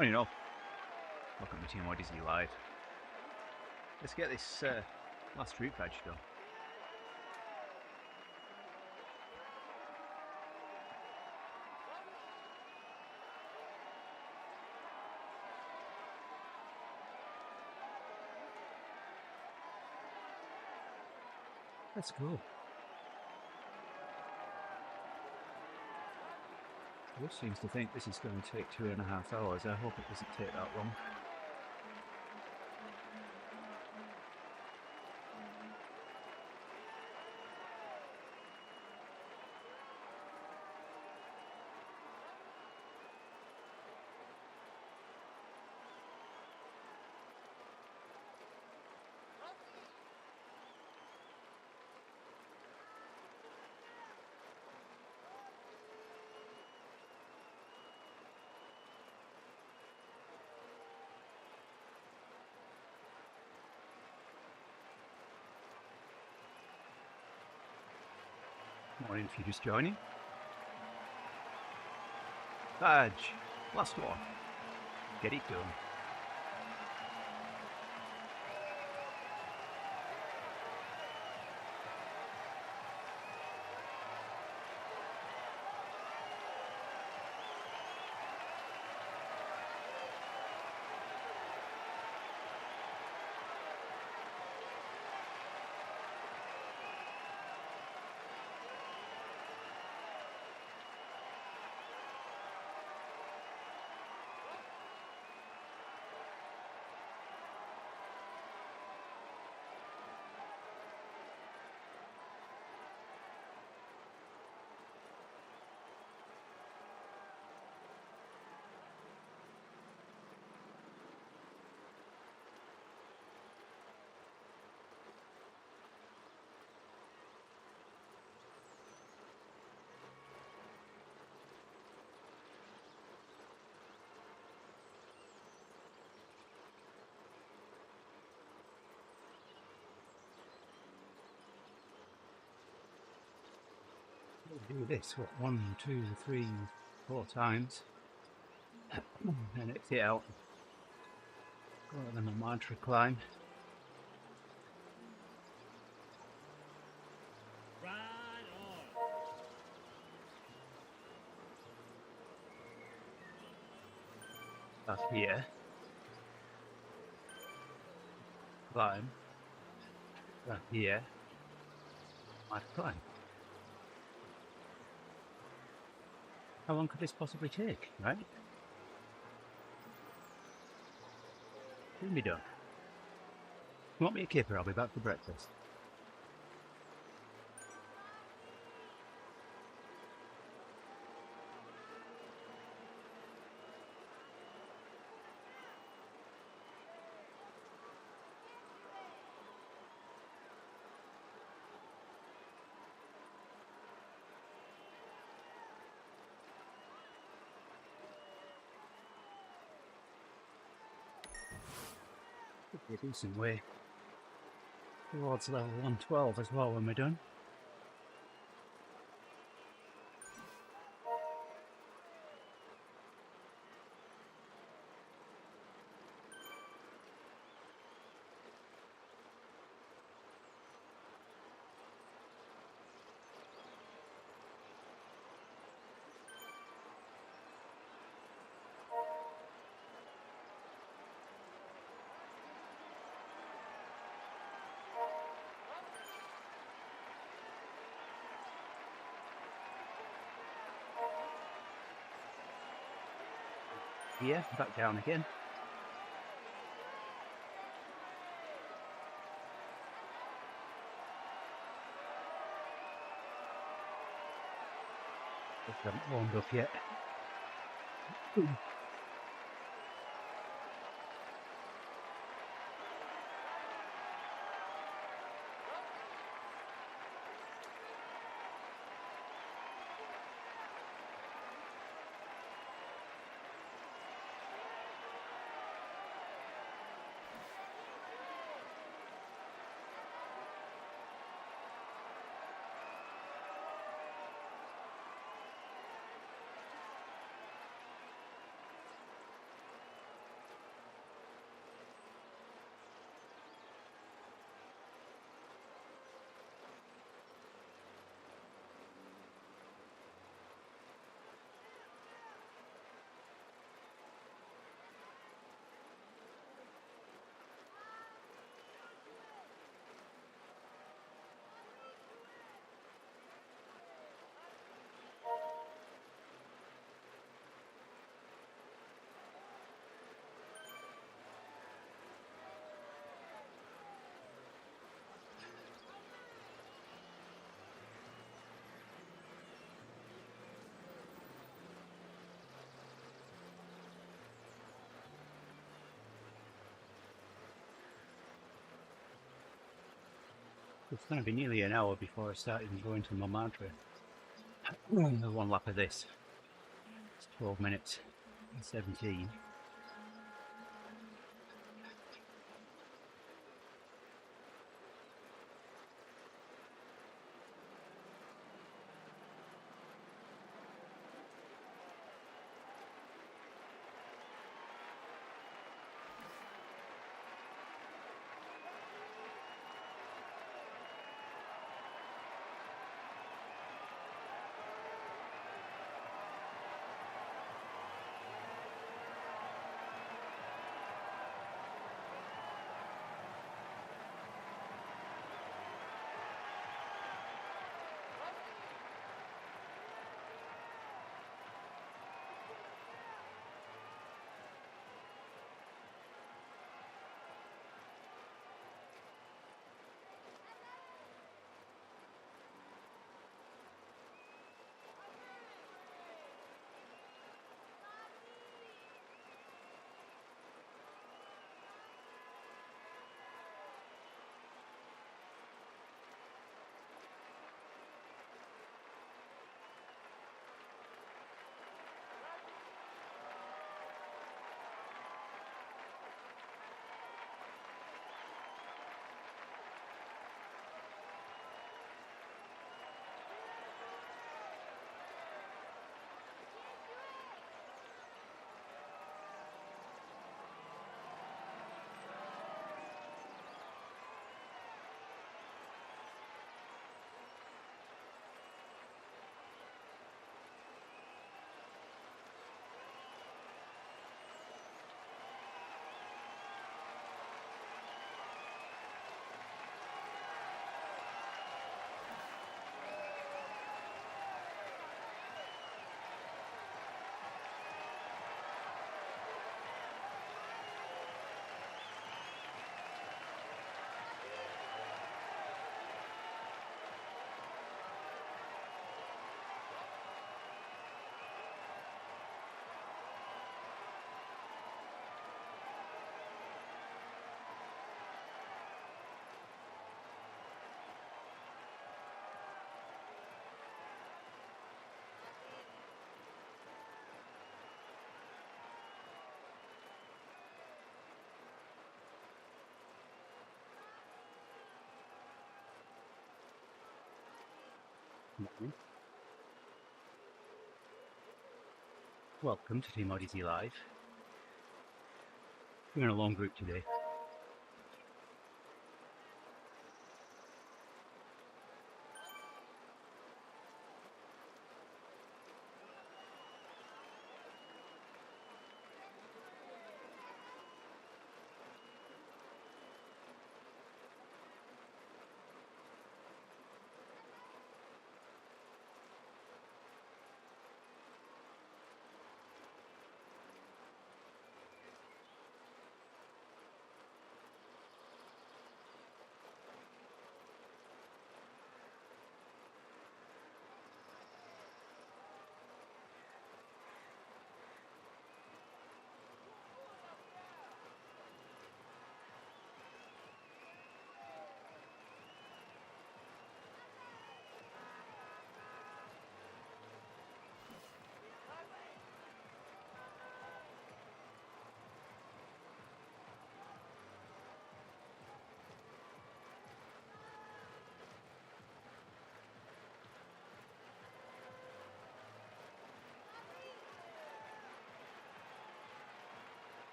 Oh, you know, welcome to TeamODZ Live. Let's get this last route badge done. Let's go. This seems to think this is going to take 2.5 hours. I hope it doesn't take that long. Morning if you're just joining. Badge, last one. Get it done. Do this, what, 1, 2, 3, 4 times, and exit out. Go on a mantra climb. Right on. Up here. Climb. Up here. I'd climb. How long could this possibly take, right? Soon be done. You want me a kipper? I'll be back for breakfast. Could be a decent way towards level 112 as well when we're done. Here, back down again. Just haven't warmed up yet. It's going to be nearly an hour before I start even going to my mantra. One lap of this. It's 12 minutes and 17. Morning. Welcome to TeamODZ Live. We're in a long group today.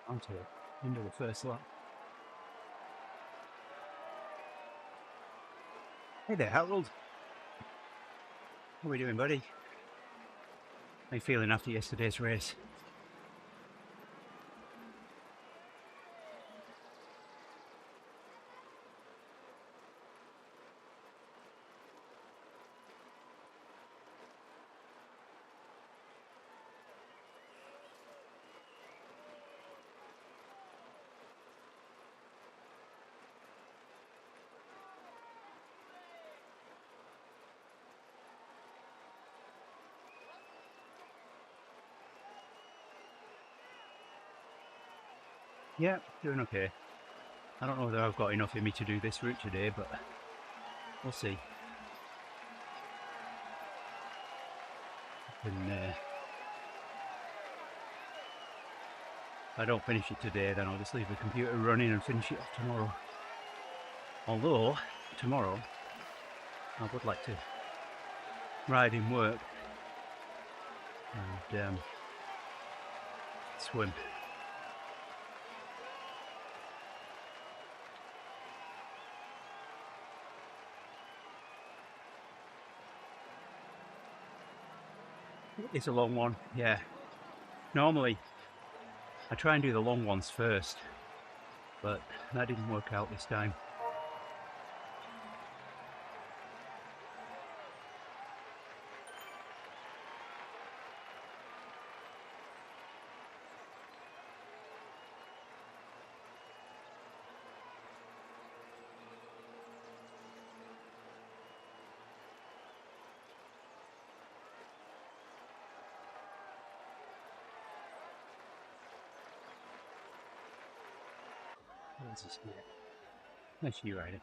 On to the end of the first lap. Hey there, Harold. How are we doing, buddy? How you feeling after yesterday's race? Yeah, doing okay. I don't know whether I've got enough in me to do this route today, but we'll see. And if I don't finish it today, then I'll just leave the computer running and finish it off tomorrow. Although, tomorrow, I would like to ride in work and swim. It's a long one, yeah. Normally, I try and do the long ones first, but that didn't work out this time. What's this here? That's you riding.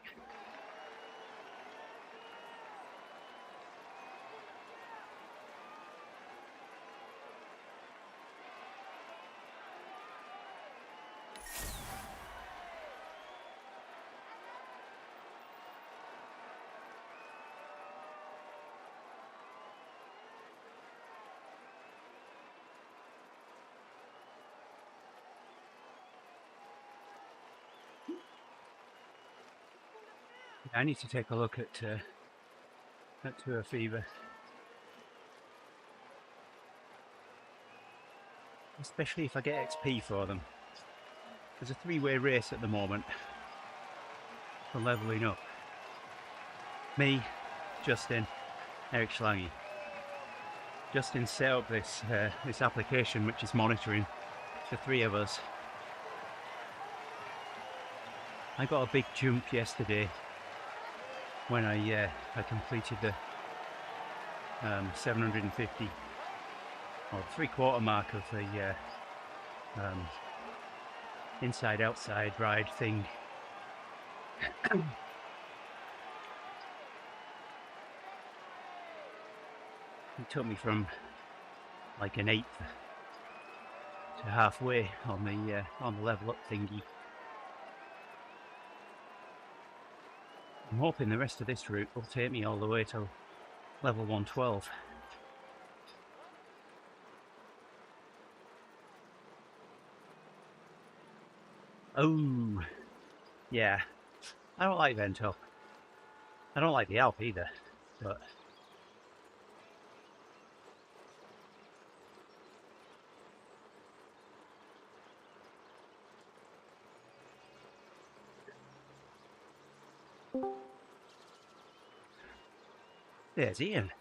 I need to take a look at Tour Fever, especially if I get XP for them. There's a three-way race at the moment for leveling up. Me, Justin, Eric Schlange. Justin set up this application which is monitoring the three of us. I got a big jump yesterday when I completed the 750 or 3/4 mark of the inside-outside ride thing. It took me from like an 8th to halfway on the level up thingy. I'm hoping the rest of this route will take me all the way to level 112. Oh, yeah. I don't like Vento. I don't like the Alp either, but there's Ian.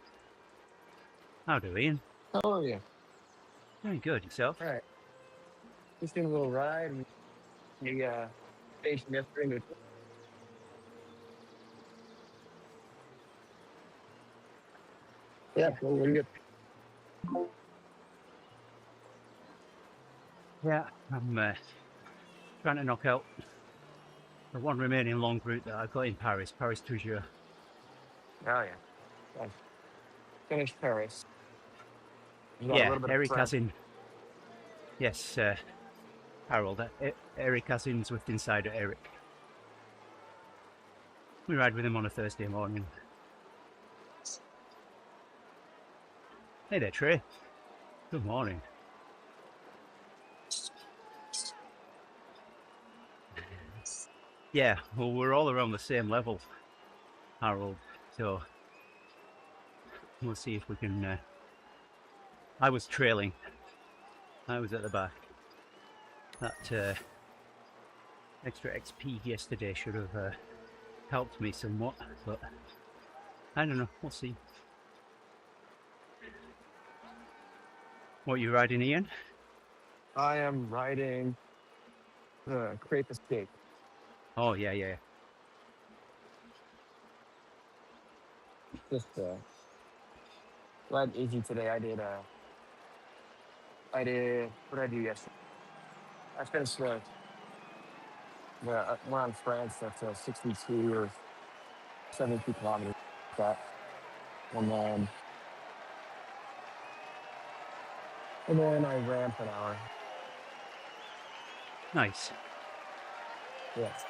How do, Ian? How are you? Doing good, yourself? All right. Just doing a little ride. We station yesterday. Yeah, well, we're good. Yeah, I'm trying to knock out the one remaining long route that I've got in Paris Toujeux. Oh, yeah. Nice. Finished Paris. You got a Yeah, little bit of Eric prep. has in. Yes, Harold. Eric has in Swift Insider Eric. We ride with him on a Thursday morning. Hey there, Trey. Good morning. Yeah, well, we're all around the same level, Harold. So we'll see if we can. I was trailing. I was at the back. That extra XP yesterday should have helped me somewhat, but I don't know. We'll see. What are you riding, Ian? I am riding the Crepe Escape. Oh, yeah. Just ride easy today. I did, what did I do yesterday? I finished We're on France. That's 62 or 72 kilometers. That, and then I ran for an hour. Nice. Yes.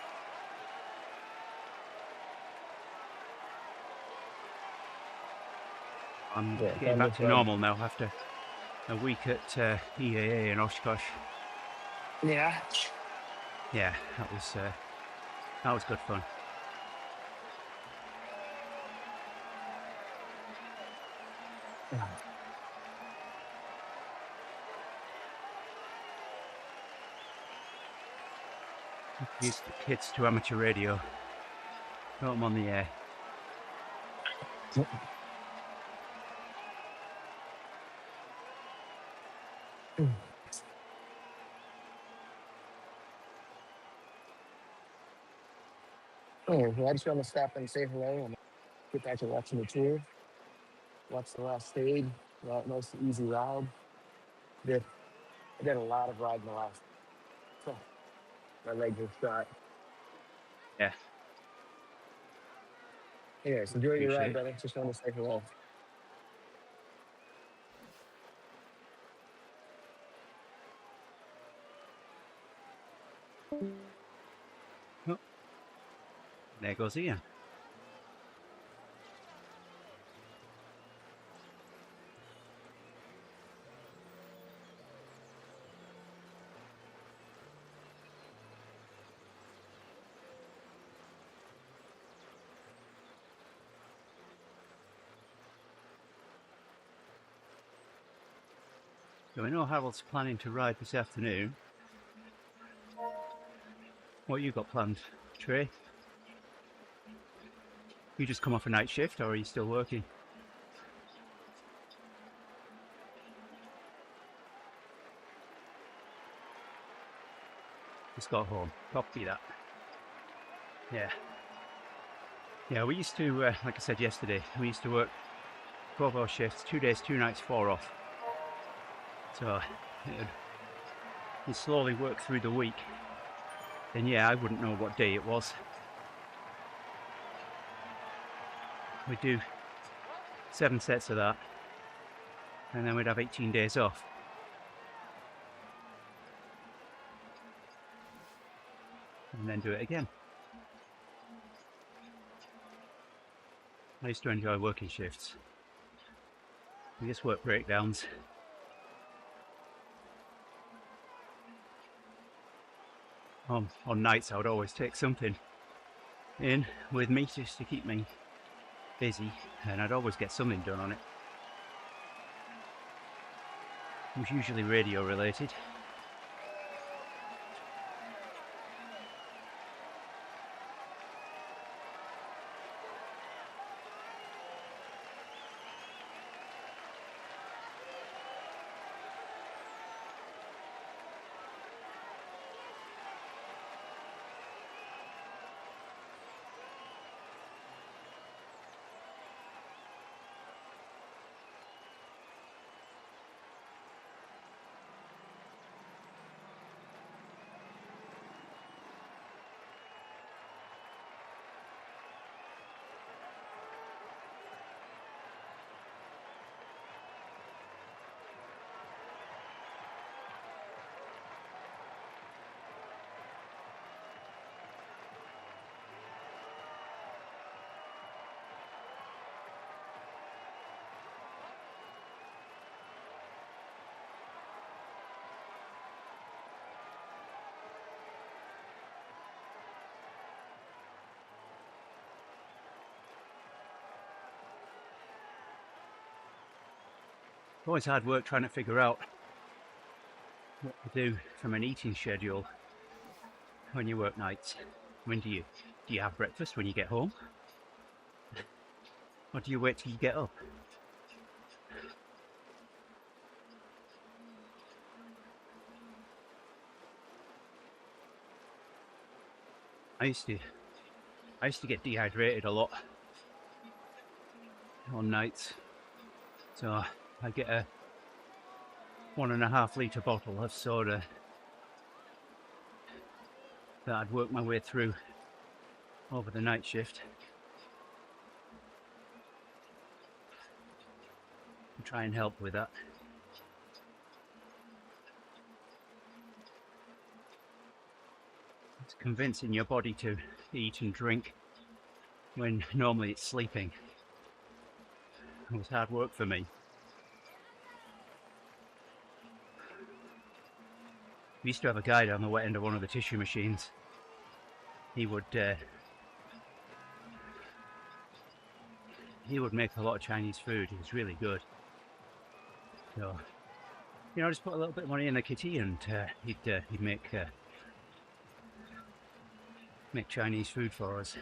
I'm Yeah. getting back to normal now after a week at EAA in Oshkosh. Yeah. Yeah, that was good fun. Used hits to amateur radio. Got them on the air. Oh, well, I just want to stop and say hello and get back to watching the tour. Watch the last stage. Nice easy ride. I did a lot of riding the last. So my legs are shot. Yeah, Anyways, enjoy your ride, appreciate it. brother. Just want to say hello. Oh, there goes Ian. So I know Harold's planning to ride this afternoon. What you got planned, Trey? You just come off a night shift, or are you still working? Just got home. Copy that. Yeah. Yeah, we used to, like I said yesterday, we used to work 12-hour shifts, 2 days, 2 nights, 4 off. So you slowly work through the week. Then yeah, I wouldn't know what day it was. We'd do 7 sets of that, and then we'd have 18 days off. And then do it again. I used to enjoy working shifts. We just work breakdowns. On nights I would always take something in with me just to keep me busy, and I'd always get something done on it. It was usually radio related. Always hard work trying to figure out what to do from an eating schedule when you work nights. When do you have breakfast when you get home? Or do you wait till you get up? I used to get dehydrated a lot on nights. So I get a 1.5 litre bottle of soda that I'd work my way through over the night shift and try and help with that. It's convincing your body to eat and drink when normally it's sleeping. It was hard work for me. We used to have a guy down the wet end of one of the tissue machines. He would make a lot of Chinese food. He was really good. So, you know, just put a little bit of money in the kitty, and he'd make Chinese food for us.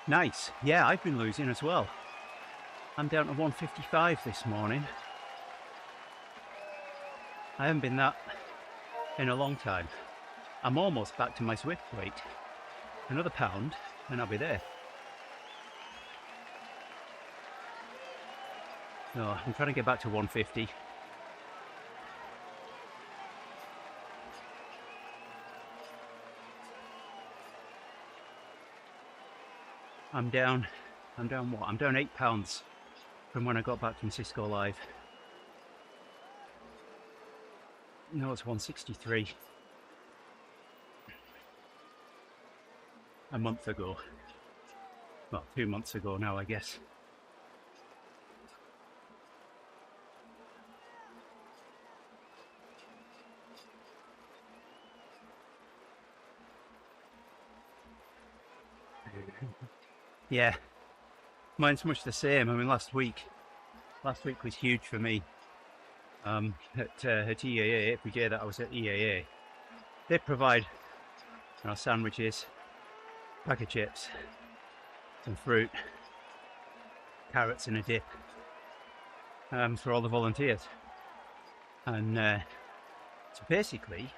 Nice. Yeah, I've been losing as well. I'm down to 155 this morning. I haven't been that in a long time. I'm almost back to my Swift weight. Another pound and I'll be there. So I'm trying to get back to 150. I'm down what? I'm down 8 pounds from when I got back from Cisco Live. No, it's 163. A month ago. Well, 2 months ago now, I guess. Yeah, mine's much the same. I mean, last week was huge for me. At EAA, every day that I was at EAA, they provide, you know, sandwiches, pack of chips, some fruit, carrots and a dip for all the volunteers. And so basically,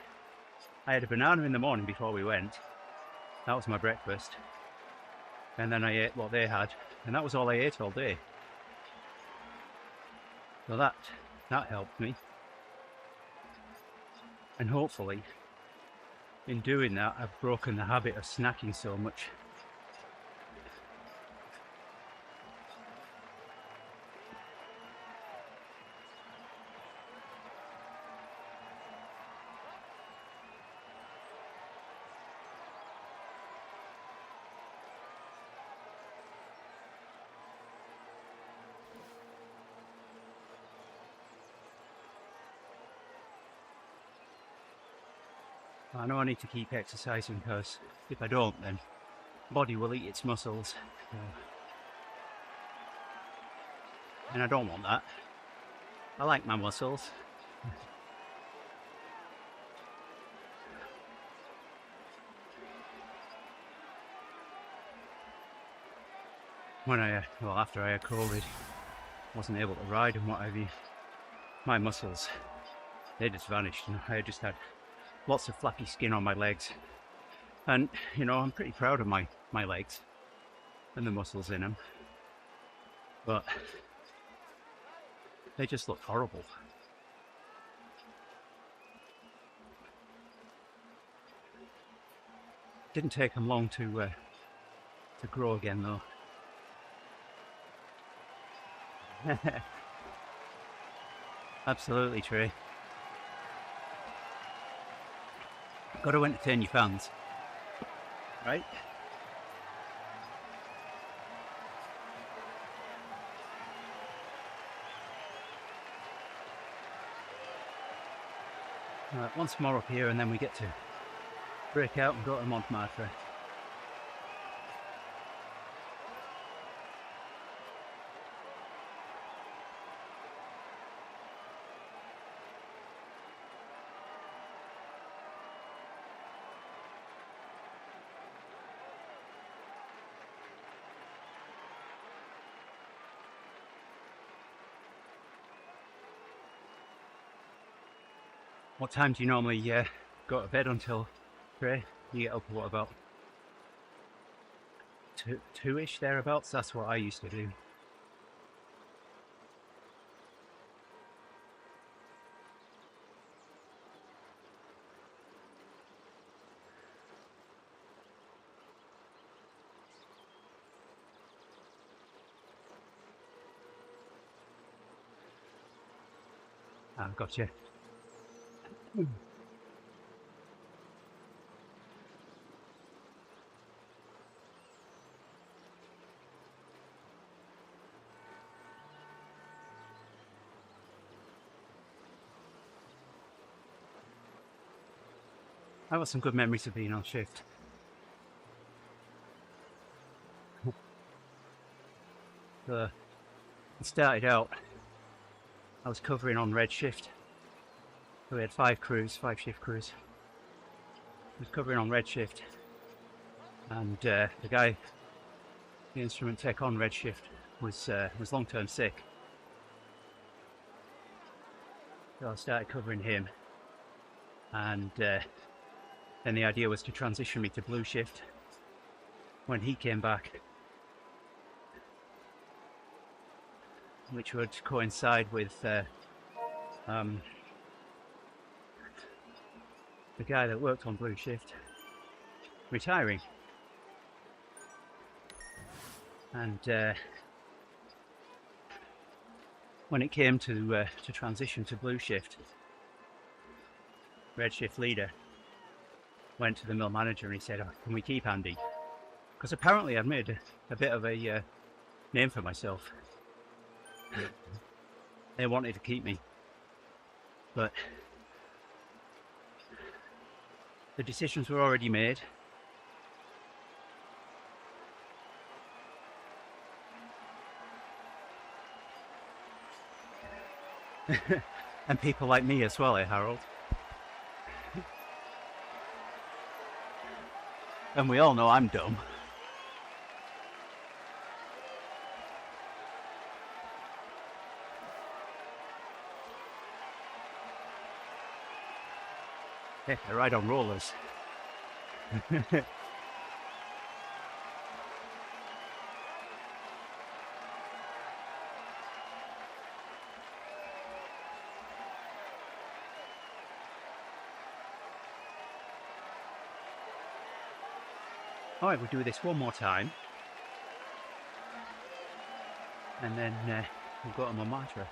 I had a banana in the morning before we went. That was my breakfast. And then I ate what they had, and that was all I ate all day. So that helped me. And hopefully, in doing that, I've broken the habit of snacking so much. I know I need to keep exercising, because if I don't, then body will eat its muscles. And I don't want that. I like my muscles. After I had COVID, wasn't able to ride and what have you, my muscles, they just vanished, and I just had lots of flappy skin on my legs. And, you know, I'm pretty proud of my legs and the muscles in them, but they just look horrible. Didn't take them long to grow again, though. Absolutely, Trey. Got to entertain your fans, right? Right, once more up here, and then we get to break out and go to Montmartre. What time do you normally go to bed until, Trey? You get up at what, about two-ish thereabouts? That's what I used to do. I've got you. I've got some good memories of being on shift. It started out, I was covering on red shift. So we had 5 shift crews. I was covering on red shift, and the guy, the instrument tech on red shift, was long-term sick. So I started covering him, and then the idea was to transition me to blue shift when he came back, which would coincide with the guy that worked on blue shift retiring. And when it came to transition to blue shift, red shift leader went to the mill manager and he said, "Oh, can we keep Andy?" Because apparently I'd made a bit of a name for myself. They wanted to keep me, but the decisions were already made. And people like me as well, Harold? And we all know I'm dumb. Hey, I ride on rollers. Alright, we'll do this one more time. And then we'll go to my mantra.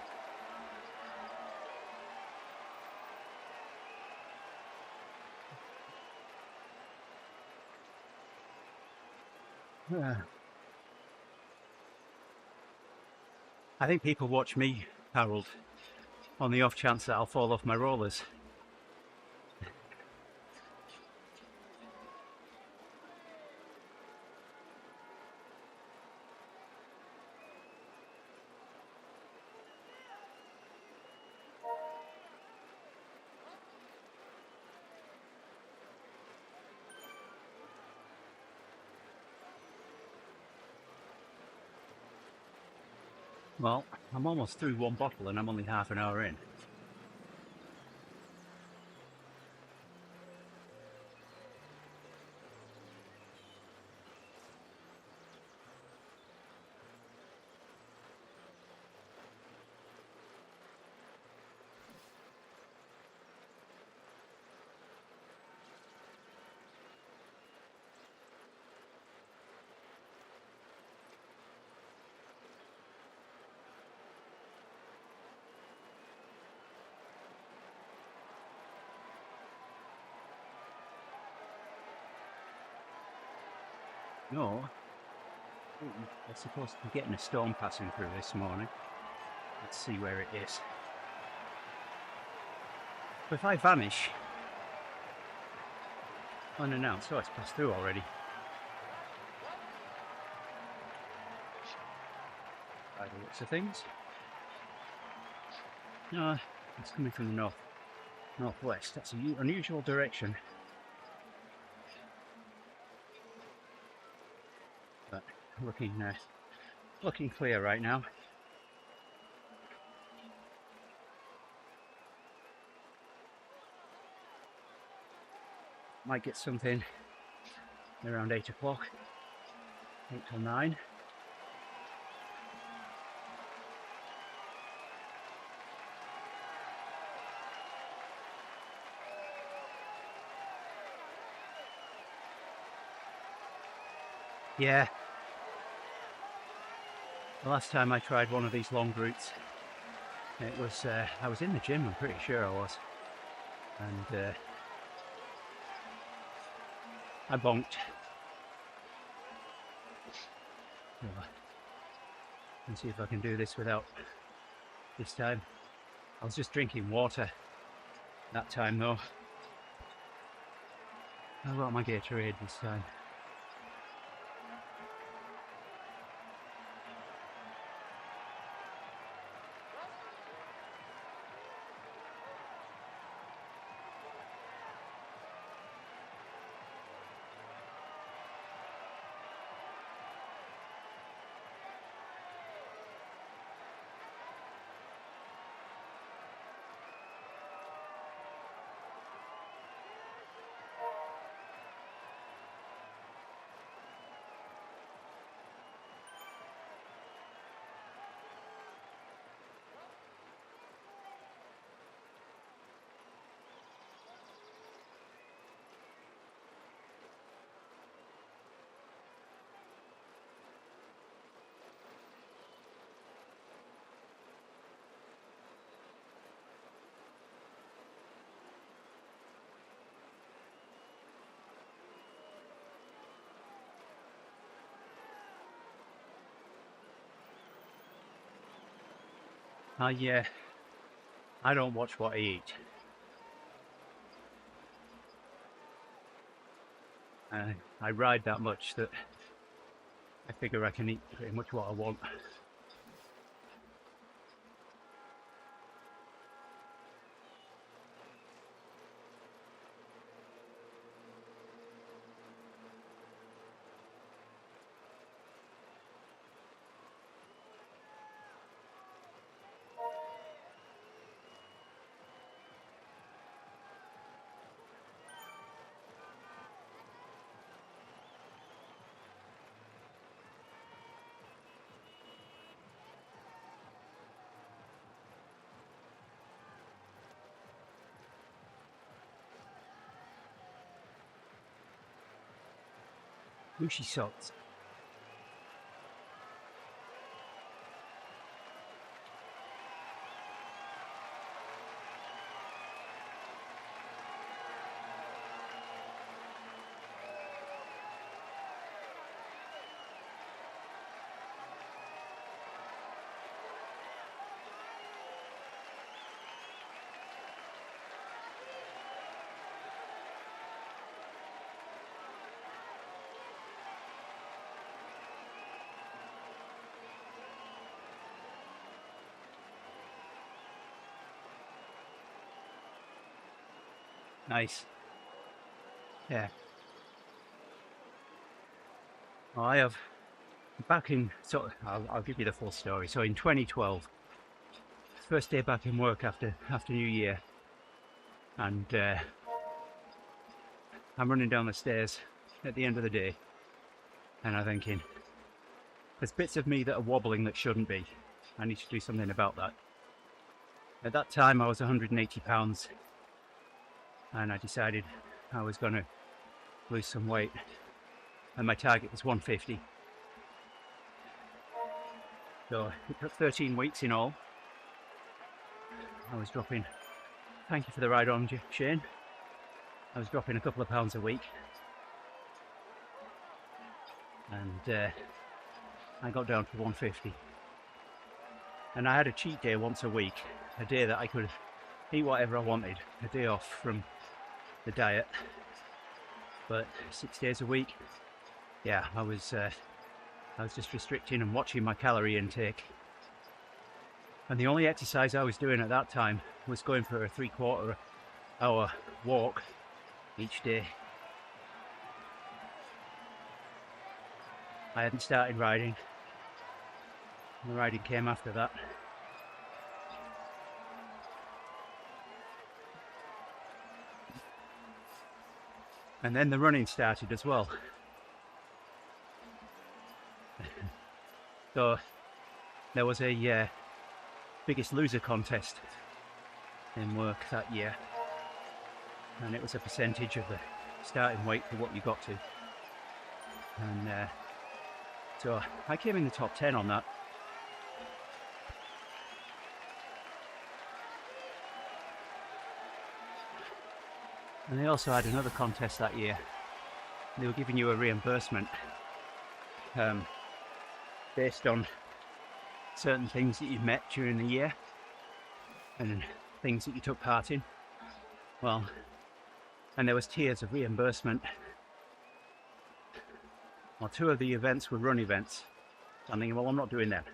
I think people watch me, Harold, on the off chance that I'll fall off my rollers. Well, I'm almost through one bottle and I'm only half an hour in. No, we're supposed to be getting a storm passing through this morning. Let's see where it is. But if I vanish unannounced, oh, it's passed through already. By the looks of things. No, it's coming from the northwest. That's an unusual direction. But looking clear right now. Might get something around 8 o'clock, 8 till 9. Yeah. The last time I tried one of these long routes, It was, I was in the gym, I'm pretty sure I was. And I bonked. So, let's see if I can do this without this time. I was just drinking water that time though. I got my Gatorade this time. I don't watch what I eat. I ride that much that I figure I can eat pretty much what I want. Sushi socks. Nice. Yeah. Well, I have back in, so I'll give you the full story. So in 2012, first day back in work after New Year, and I'm running down the stairs at the end of the day, and I'm thinking, there's bits of me that are wobbling that shouldn't be. I need to do something about that. At that time, I was 180 pounds, and I decided I was going to lose some weight, and my target was 150. So it took 13 weeks in all. I was dropping, thank you for the ride on, Shane. I was dropping a couple of pounds a week, and I got down to 150. And I had a cheat day once a week, a day that I could eat whatever I wanted, a day off from the diet. But 6 days a week, yeah, I was just restricting and watching my calorie intake. And the only exercise I was doing at that time was going for a 3/4 hour walk each day. I hadn't started riding. The riding came after that. And then the running started as well. So there was a Biggest Loser contest in work that year, and it was a percentage of the starting weight for what you got to, and so I came in the top 10 on that. And they also had another contest that year. They were giving you a reimbursement based on certain things that you met during the year and things that you took part in. Well, and there was tiers of reimbursement. Well, 2 of the events were run events. So I'm thinking, well, I'm not doing that.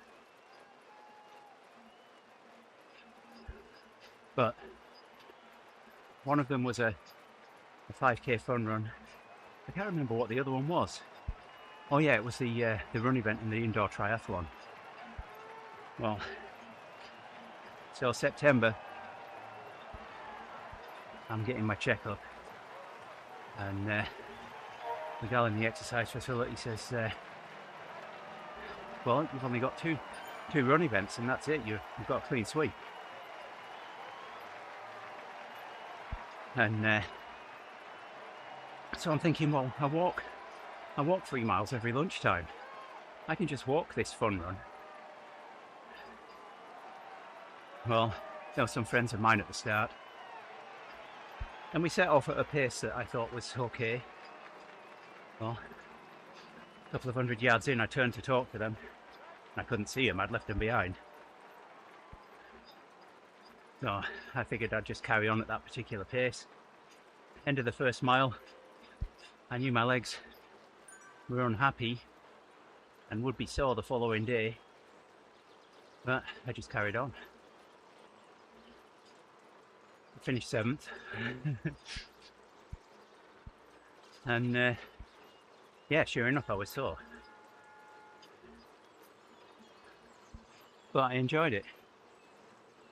But one of them was a 5k fun run. I can't remember what the other one was. Oh yeah, it was the run event in the indoor triathlon. Well, so September, I'm getting my checkup, and the gal in the exercise facility says, well, you've only got two run events and that's it, you've got a clean sweep. And so I'm thinking, well, I walk 3 miles every lunchtime. I can just walk this fun run. Well, there were some friends of mine at the start, and we set off at a pace that I thought was okay. Well, a couple of 100 yards in, I turned to talk to them. I couldn't see them, I'd left them behind. So I figured I'd just carry on at that particular pace. End of the first mile, I knew my legs were unhappy and would be sore the following day, but I just carried on. I finished 7th. And yeah, sure enough, I was sore. But I enjoyed it.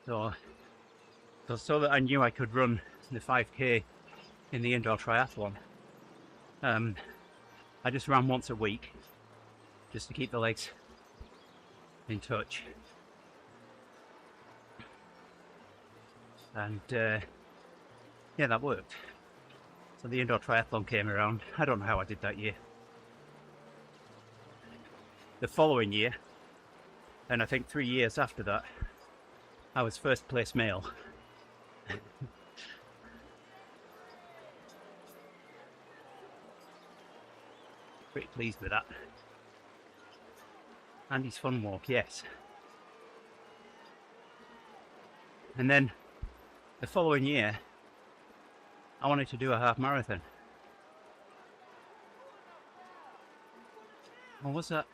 So that I knew I could run the 5k in the indoor triathlon, I just ran once a week just to keep the legs in touch. And yeah, that worked. So the indoor triathlon came around. I don't know how I did that year. The following year, and I think 3 years after that, I was first place male. Pretty pleased with that. Andy's fun walk, yes. And then the following year, I wanted to do a half marathon. Or was that?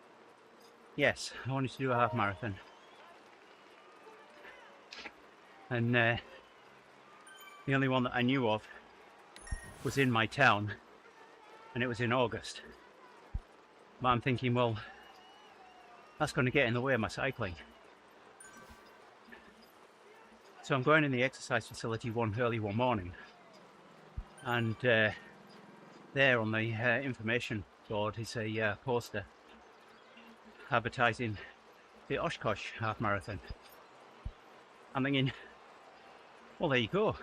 Yes, I wanted to do a half marathon. And the only one that I knew of was in my town, and it was in August. But I'm thinking, well, that's going to get in the way of my cycling. So I'm going in the exercise facility early one morning, and there on the information board is a poster advertising the Oshkosh half marathon. I'm thinking, well, there you go.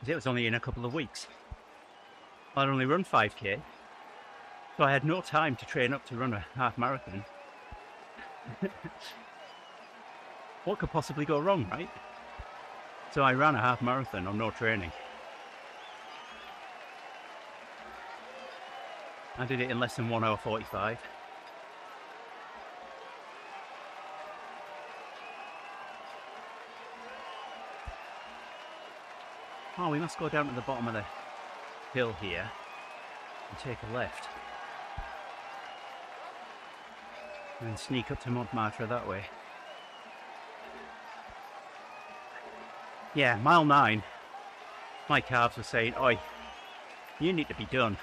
It was only in a couple of weeks. I'd only run 5k, so I had no time to train up to run a half marathon. What could possibly go wrong, right? So I ran a half marathon on no training. I did it in less than 1 hour 45. Oh, we must go down to the bottom of the hill here and take a left. And then sneak up to Montmartre that way. Yeah, mile 9, my calves were saying, oi, you need to be done.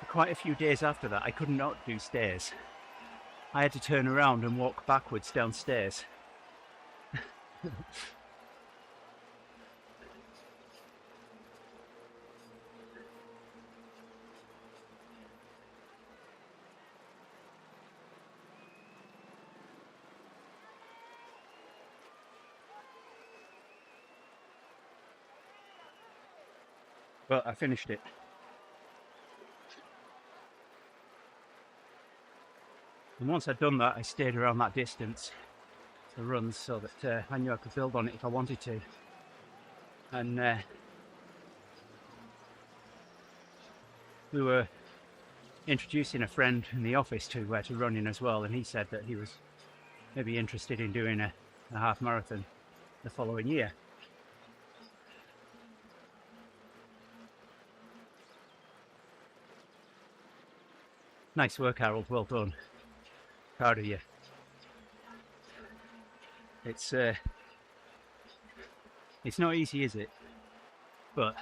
For quite a few days after that, I could not do stairs. I had to turn around and walk backwards downstairs. But I finished it. And once I'd done that, I stayed around that distance to run so that I knew I could build on it if I wanted to. And we were introducing a friend in the office to running as well, and he said that he was maybe interested in doing a half marathon the following year. Nice work, Harold. Well done. Proud of you. It's not easy, is it? But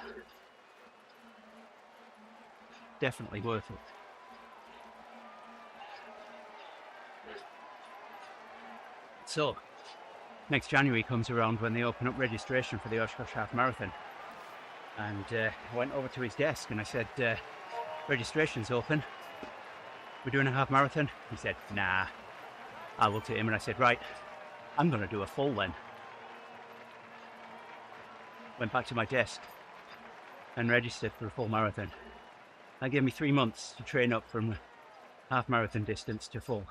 definitely worth it. So, next January comes around when they open up registration for the Oshkosh Half Marathon. And I went over to his desk and I said, registration's open. We're doing a half marathon? He said, nah. I looked at him and I said, right, I'm going to do a full then. Went back to my desk and registered for a full marathon. That gave me 3 months to train up from half marathon distance to full.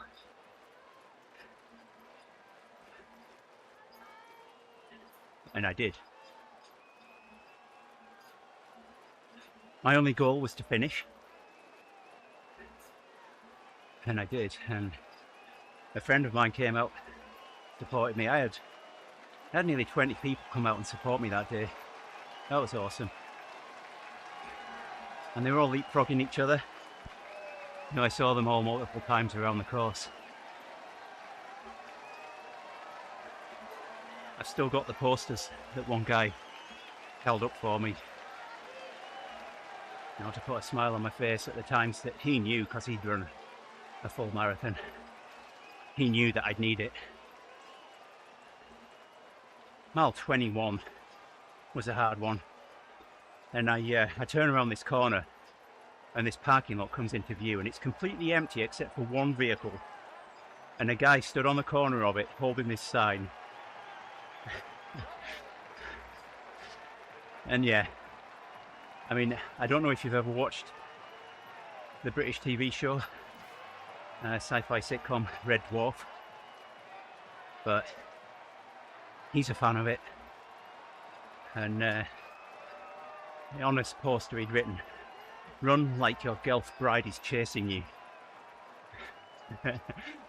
And I did. My only goal was to finish. And I did. And a friend of mine came out, supported me. I had nearly 20 people come out and support me that day. That was awesome. And they were all leapfrogging each other. You know, I saw them all multiple times around the course. I've still got the posters that one guy held up for me, you know, to put a smile on my face at the times that he knew, because he'd run a full marathon. He knew that I'd need it. Mile 21 was a hard one. And I turn around this corner and this parking lot comes into view and it's completely empty except for one vehicle. And a guy stood on the corner of it holding this sign. And yeah, I mean, I don't know if you've ever watched the British TV show, sci-fi sitcom Red Dwarf, but he's a fan of it. And on his poster he'd written, "Run like your Guelph bride is chasing you."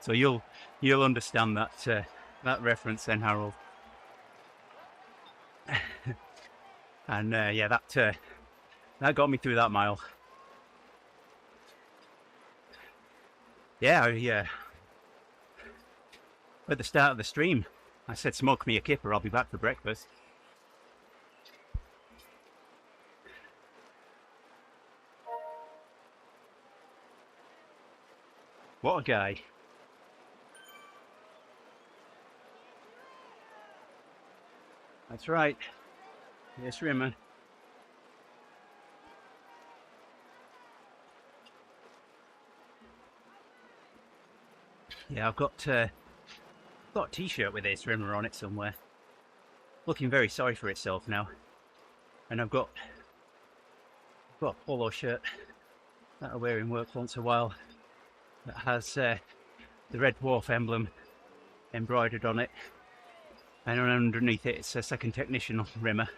So you'll understand that that reference then, Harold. And yeah, that got me through that mile. Yeah, at the start of the stream, I said, "Smoke me a kipper, I'll be back for breakfast." What a guy. That's right. Yes, Rimmer. Yeah, I've got a t-shirt with Ace Rimmer on it somewhere. Looking very sorry for itself now. And I've got a polo shirt that I wear in work once a while that has the Red Dwarf emblem embroidered on it. And underneath it, it's a second technician Rimmer.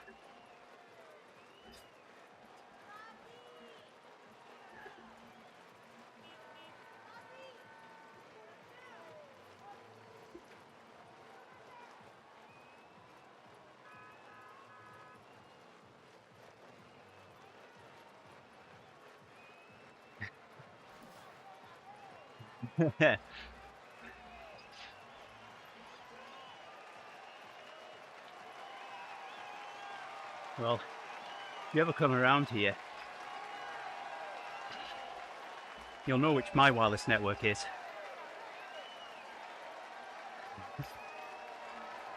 Well, if you ever come around here, you'll know which my wireless network is.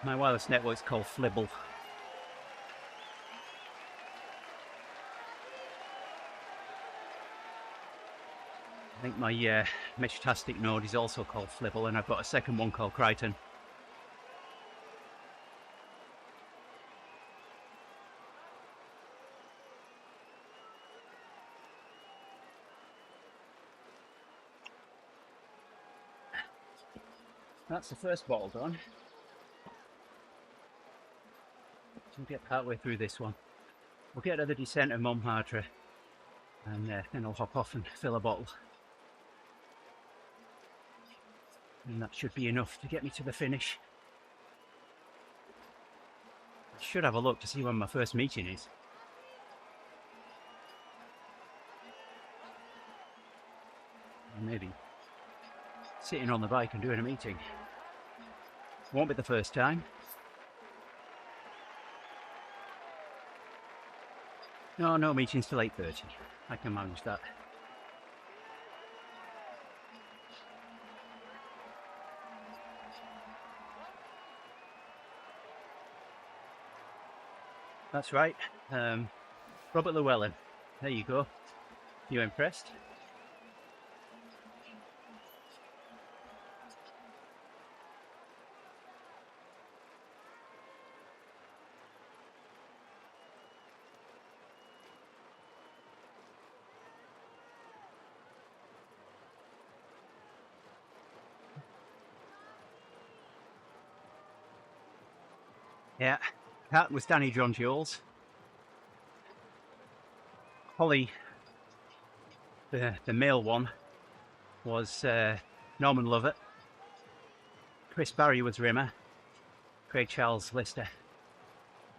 My wireless network's called Flibble. I think my Meshtastic node is also called Flibble, and I've got a second one called Crichton. That's the first bottle done. We'll get partway through this one. We'll get to the descent of Montmartre and then I'll hop off and fill a bottle. And that should be enough to get me to the finish. I should have a look to see when my first meeting is. Or maybe sitting on the bike and doing a meeting. Won't be the first time. No meetings till 8:30. I can manage that. That's right. Robert Llewellyn. There you go. You impressed? Yeah, that was Danny John Jules. Holly, the male one, was Norman Lovett. Chris Barry was Rimmer. Craig Charles Lister.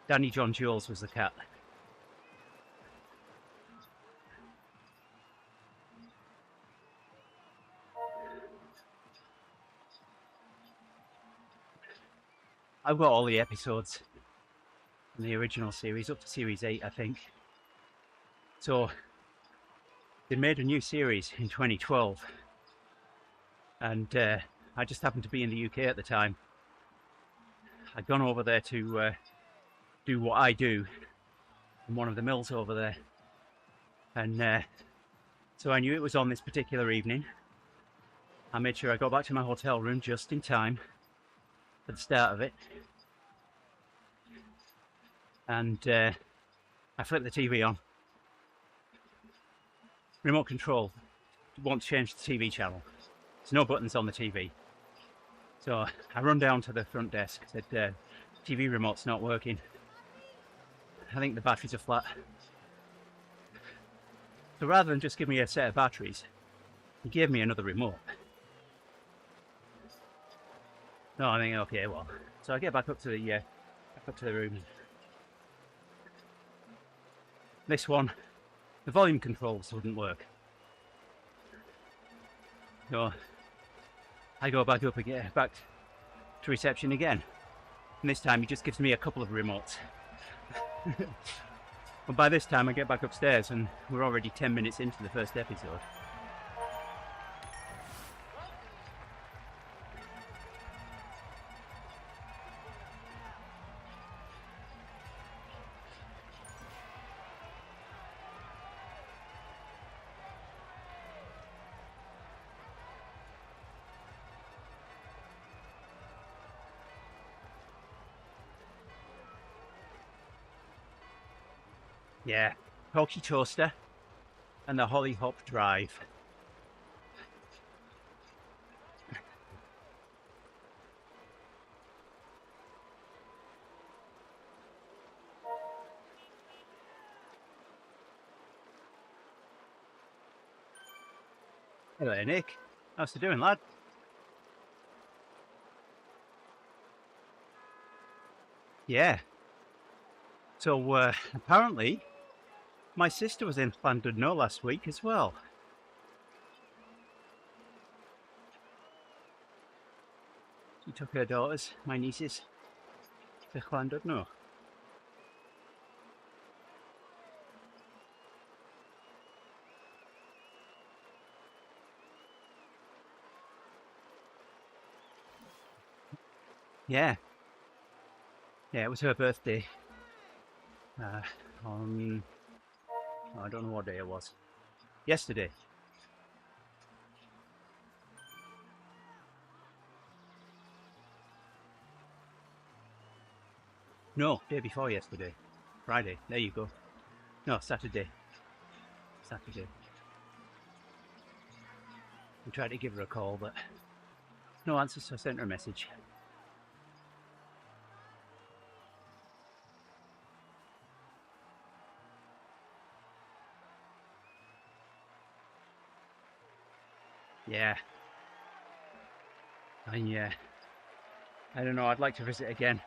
Danny John Jules was the cat. I've got all the episodes in the original series, up to series 8, I think. So, they made a new series in 2012. And I just happened to be in the UK at the time. I'd gone over there to do what I do in one of the mills over there. And so I knew it was on this particular evening. I made sure I got back to my hotel room just in time for the start of it. And I flipped the TV on. Remote control. Won't change the TV channel. There's no buttons on the TV. So I run down to the front desk, said TV remote's not working. I think the batteries are flat. So rather than just give me a set of batteries, he gave me another remote. No, I think okay, well. So I get back up to the room. This one, the volume controls wouldn't work. So I go back up again, back to reception again. And this time he just gives me a couple of remotes. But by this time I get back upstairs and we're already 10 minutes into the first episode. Yeah, Talkie Toaster and the Holly Hop Drive. Hello Nick, how's it doing lad? Yeah, so apparently my sister was in Llandudno last week as well. She took her daughters, my nieces, to Llandudno. Yeah, it was her birthday on, I don't know what day it was, yesterday. No, day before yesterday, Friday, there you go. No, Saturday. We tried to give her a call, but No answer, so I sent her a message. Yeah. I don't know, I'd like to visit again.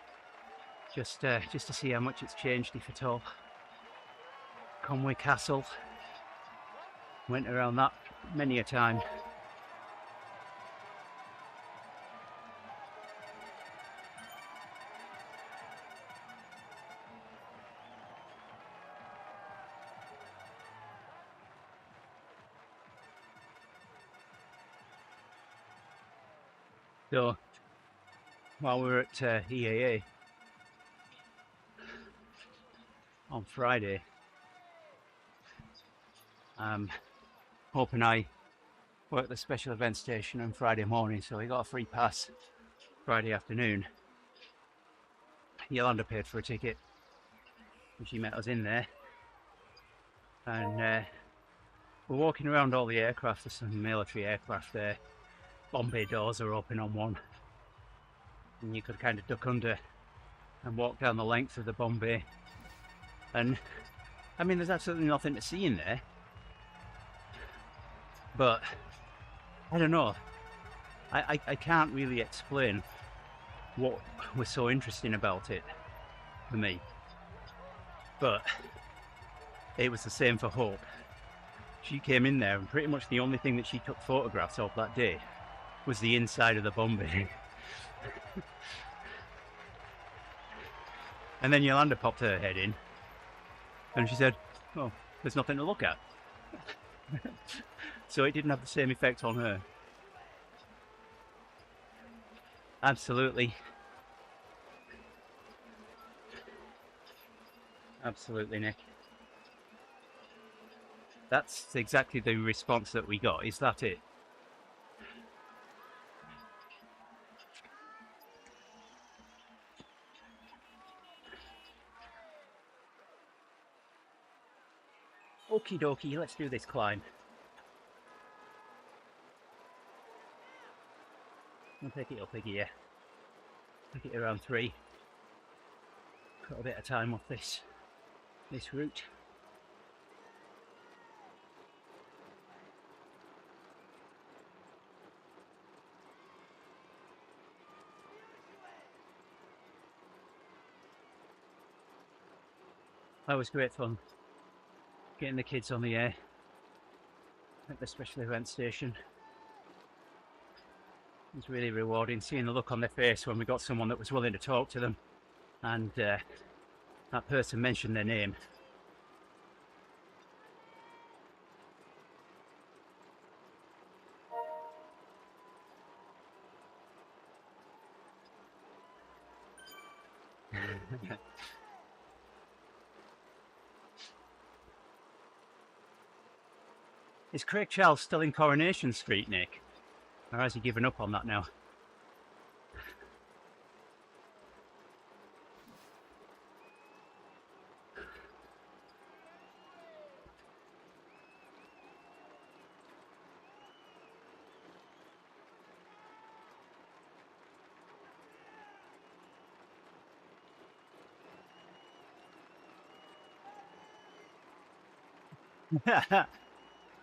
Just to see how much it's changed, if at all. Conway Castle. Went around that many a time. So, while we were at EAA on Friday, Hope and I worked the special event station on Friday morning, so we got a free pass Friday afternoon. Yolanda paid for a ticket, and she met us in there. And we're walking around all the aircraft. There's some military aircraft there. Bombay doors are open on one, and you could kind of duck under and walk down the length of the Bombay. And I mean, there's absolutely nothing to see in there, but I don't know, I can't really explain what was so interesting about it for me, but it was the same for Hope. She came in there, and pretty much the only thing that she took photographs of that day was the inside of the Bombay. And then Yolanda popped her head in, and she said, "Oh, there's nothing to look at." So it didn't have the same effect on her. Absolutely. Absolutely, Nick. That's exactly the response that we got. Is that it? Okie dokie, let's do this climb. I'll take it up a gear. Take it around 3. Got a bit of time off this route. That was great fun, getting the kids on the air at the special event station. It was really rewarding, seeing the look on their face when we got someone that was willing to talk to them, and that person mentioned their name. Is Craig Charles still in Coronation Street, Nick? Or has he given up on that now?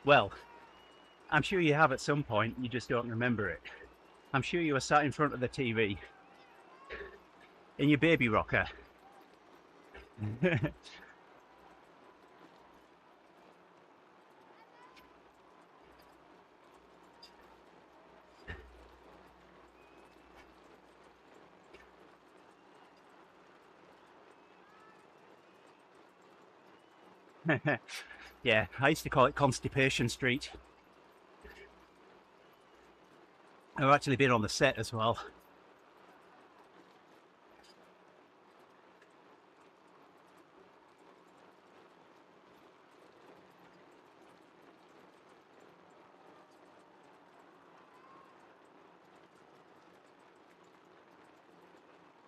Well, I'm sure you have at some point, you just don't remember it. I'm sure you were sat in front of the TV in your baby rocker. Yeah, I used to call it Constipation Street. I've actually been on the set as well.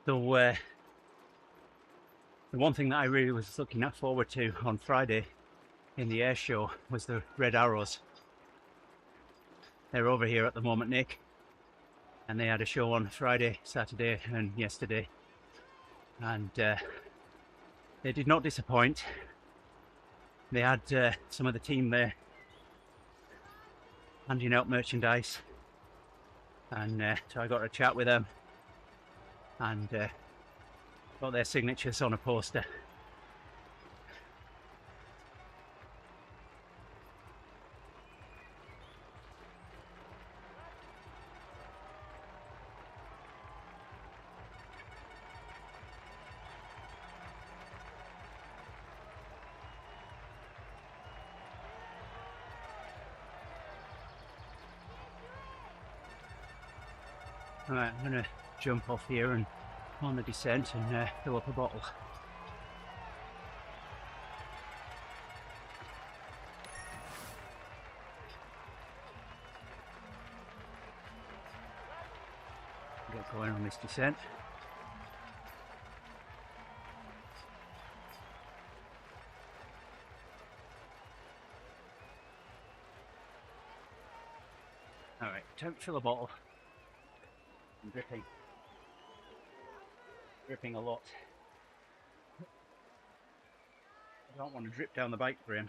So the one thing that I really was looking forward to on Friday in the air show was the red arrows. They're over here at the moment, Nick. and they had a show on Friday, Saturday and yesterday, and they did not disappoint. They had some of the team there handing out merchandise, and so I got a chat with them and got their signatures on a poster. Alright, I'm gonna jump off here and on the descent and fill up a bottle. Get going on this descent. Alright, time to fill a bottle. I'm dripping. Dripping a lot. I don't want to drip down the bike frame.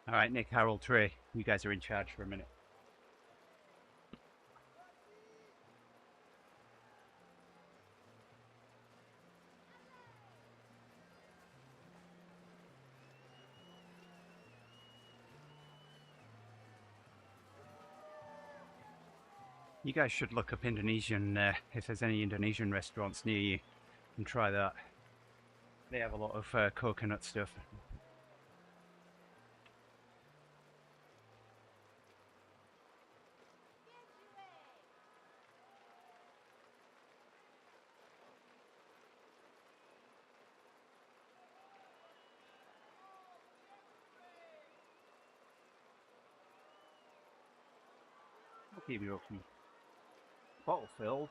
Alright, Nick, Harold, Trey, you guys are in charge for a minute. You guys should look up Indonesian, if there's any Indonesian restaurants near you, and try that. They have a lot of coconut stuff. Okay, okay. Bottle filled.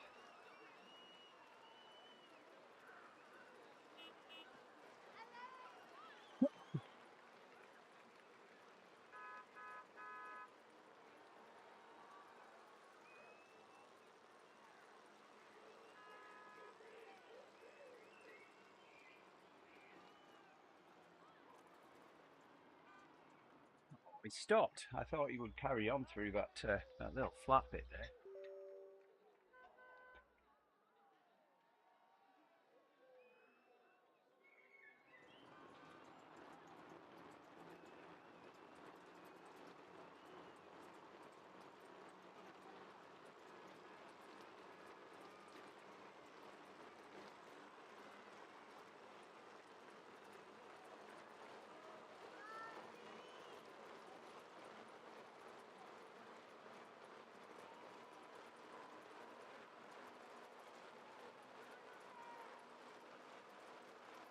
We stopped. I thought you would carry on through that that little flat bit there.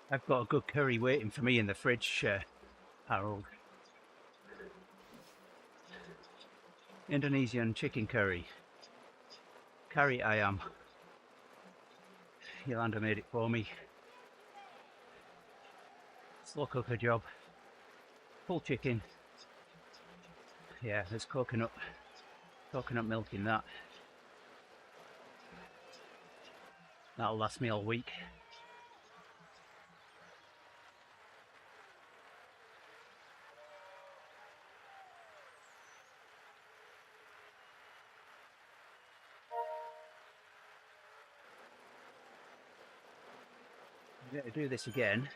I've got a good curry waiting for me in the fridge, Harold. Indonesian chicken curry. Curry ayam. Yolanda made it for me. Slow cooker job. Full chicken. Yeah, there's coconut milk in that. That'll last me all week. I'm going to do this again.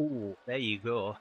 Ooh, there you go.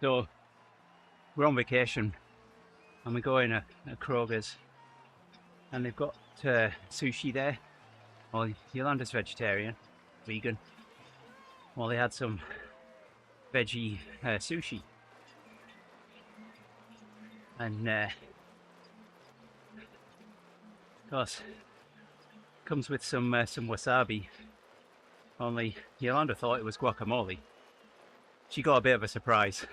So we're on vacation and we go in a Kroger's and they've got sushi there. Well, Yolanda's vegetarian, vegan. Well, they had some veggie sushi, and of course comes with some wasabi. Only Yolanda thought it was guacamole. She got a bit of a surprise.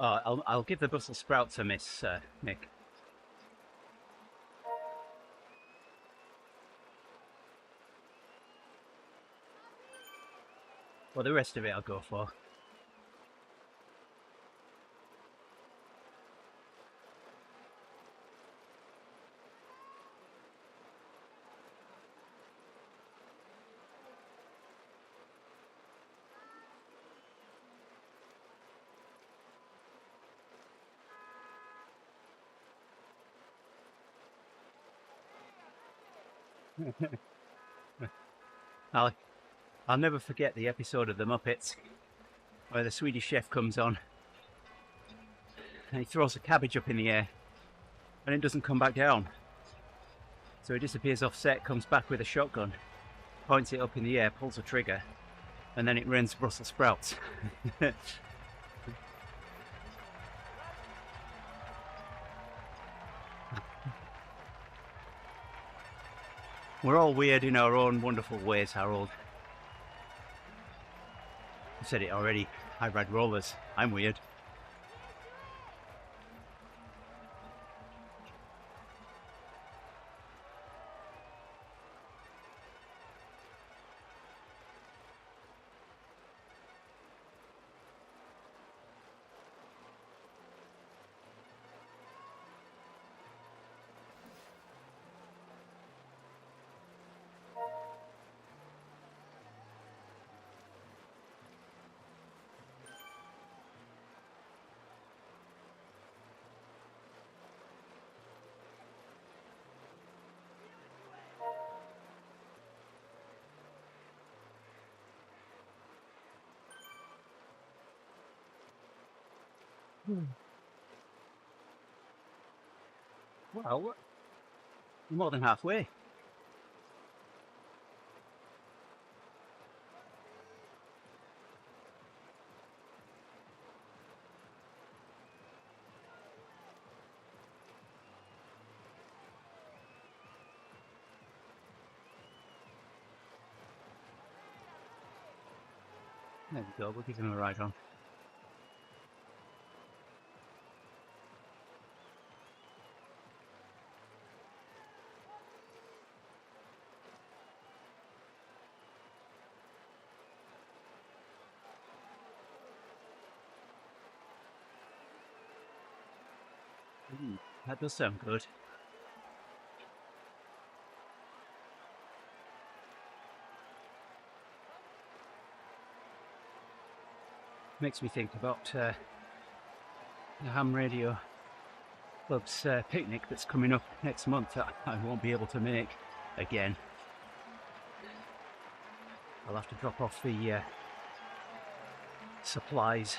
I'll give the Brussels sprouts a miss, Nick. Well, the rest of it I'll go for. I'll I'll never forget the episode of the Muppets where the Swedish chef comes on and he throws a cabbage up in the air and it doesn't come back down. So he disappears off set, comes back with a shotgun, points it up in the air, pulls a trigger, and then it rains Brussels sprouts. We're all weird in our own wonderful ways, Harold. I said it already. I ride rollers. I'm weird. Well, more than halfway. There we go. We'll give him a ride on. That does sound good. Makes me think about the Ham Radio Club's picnic that's coming up next month that I won't be able to make again. I'll have to drop off the supplies.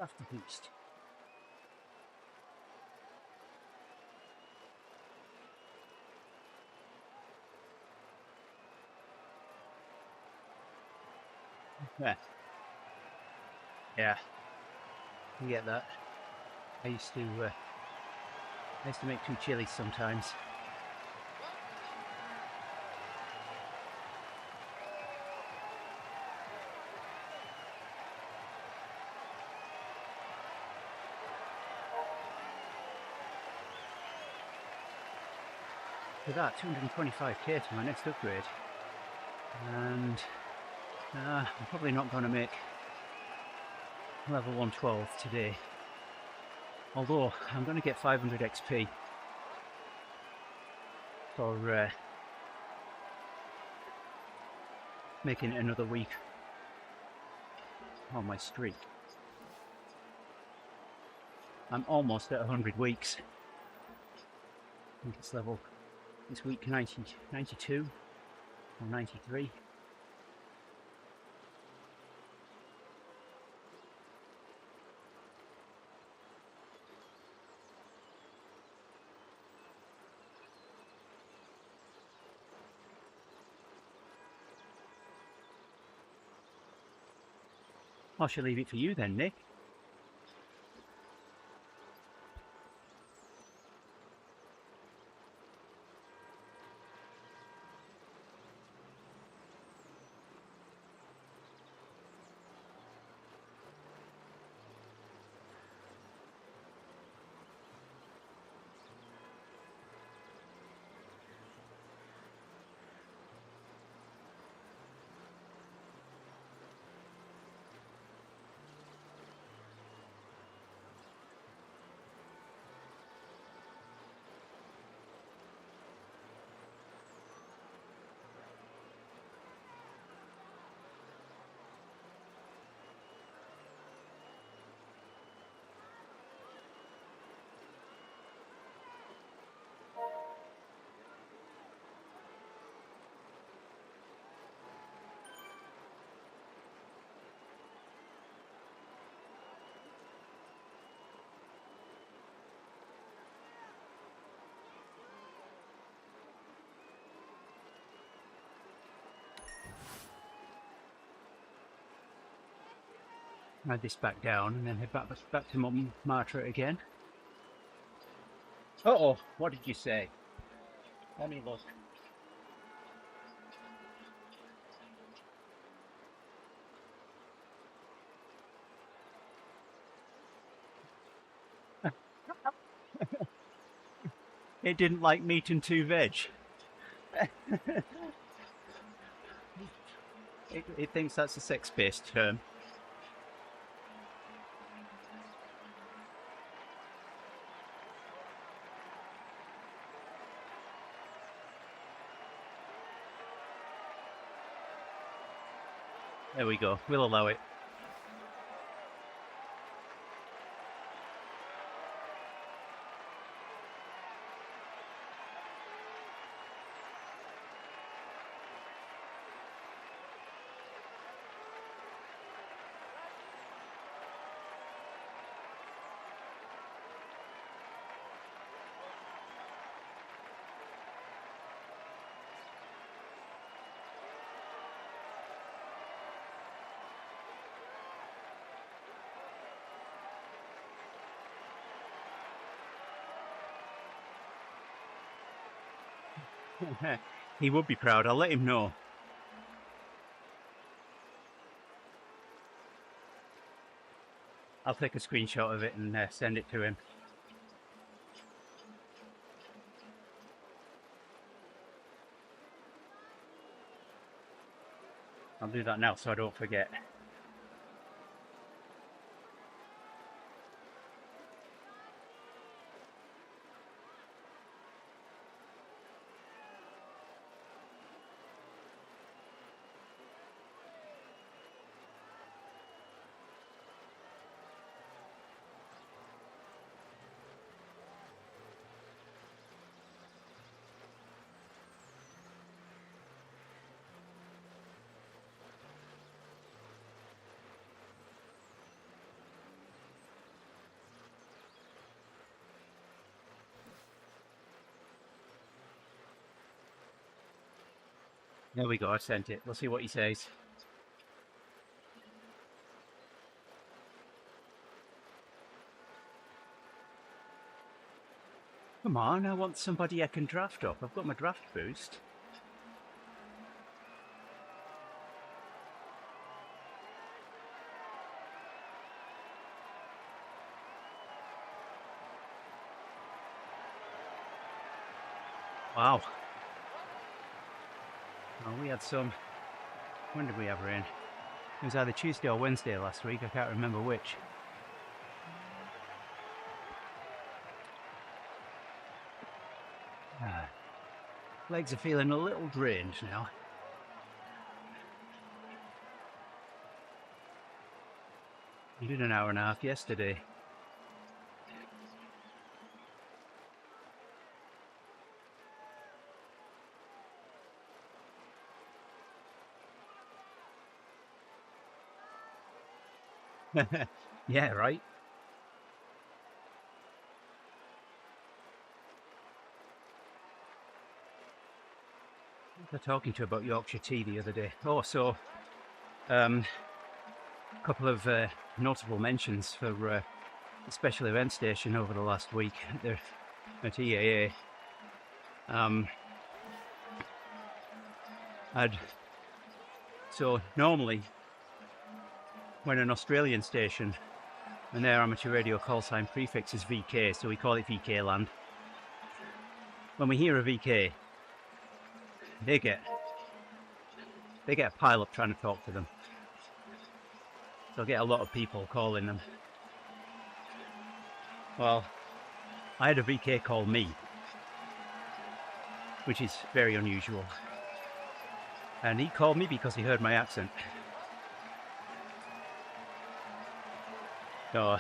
After boost. Yeah, you get that. I used to make 2 chilies sometimes. For that, 225k to my next upgrade, and I'm probably not going to make level 112 today. Although I'm going to get 500 XP for making it another week on my streak. I'm almost at 100 weeks. I think it's week 92 or 93. I shall leave it for you then, Nick. Add this back down and then head back to Martra again. Uh-oh, what did you say? Let me look. It didn't like meat and 2 veg. it thinks that's a sex-based term. There we go, we'll allow it. He would be proud, I'll let him know. I'll take a screenshot of it and send it to him. I'll do that now so I don't forget. There we go, I sent it. We'll see what he says. Come on, I want somebody I can draft up. I've got my draft boost. Wow. Well, we had some... When did we have rain? It was either Tuesday or Wednesday last week. I can't remember which. Legs are feeling a little drained now. We did an hour and a half yesterday. Yeah, right. They're talking to you about Yorkshire tea the other day. Oh, so a couple of notable mentions for the special event station over the last week at EAA. So normally when an Australian station and their amateur radio call sign prefix is VK, so we call it VK land. When we hear a VK, they get a pile up trying to talk to them. They'll get a lot of people calling them. Well, I had a VK call me, which is very unusual. And he called me because he heard my accent. So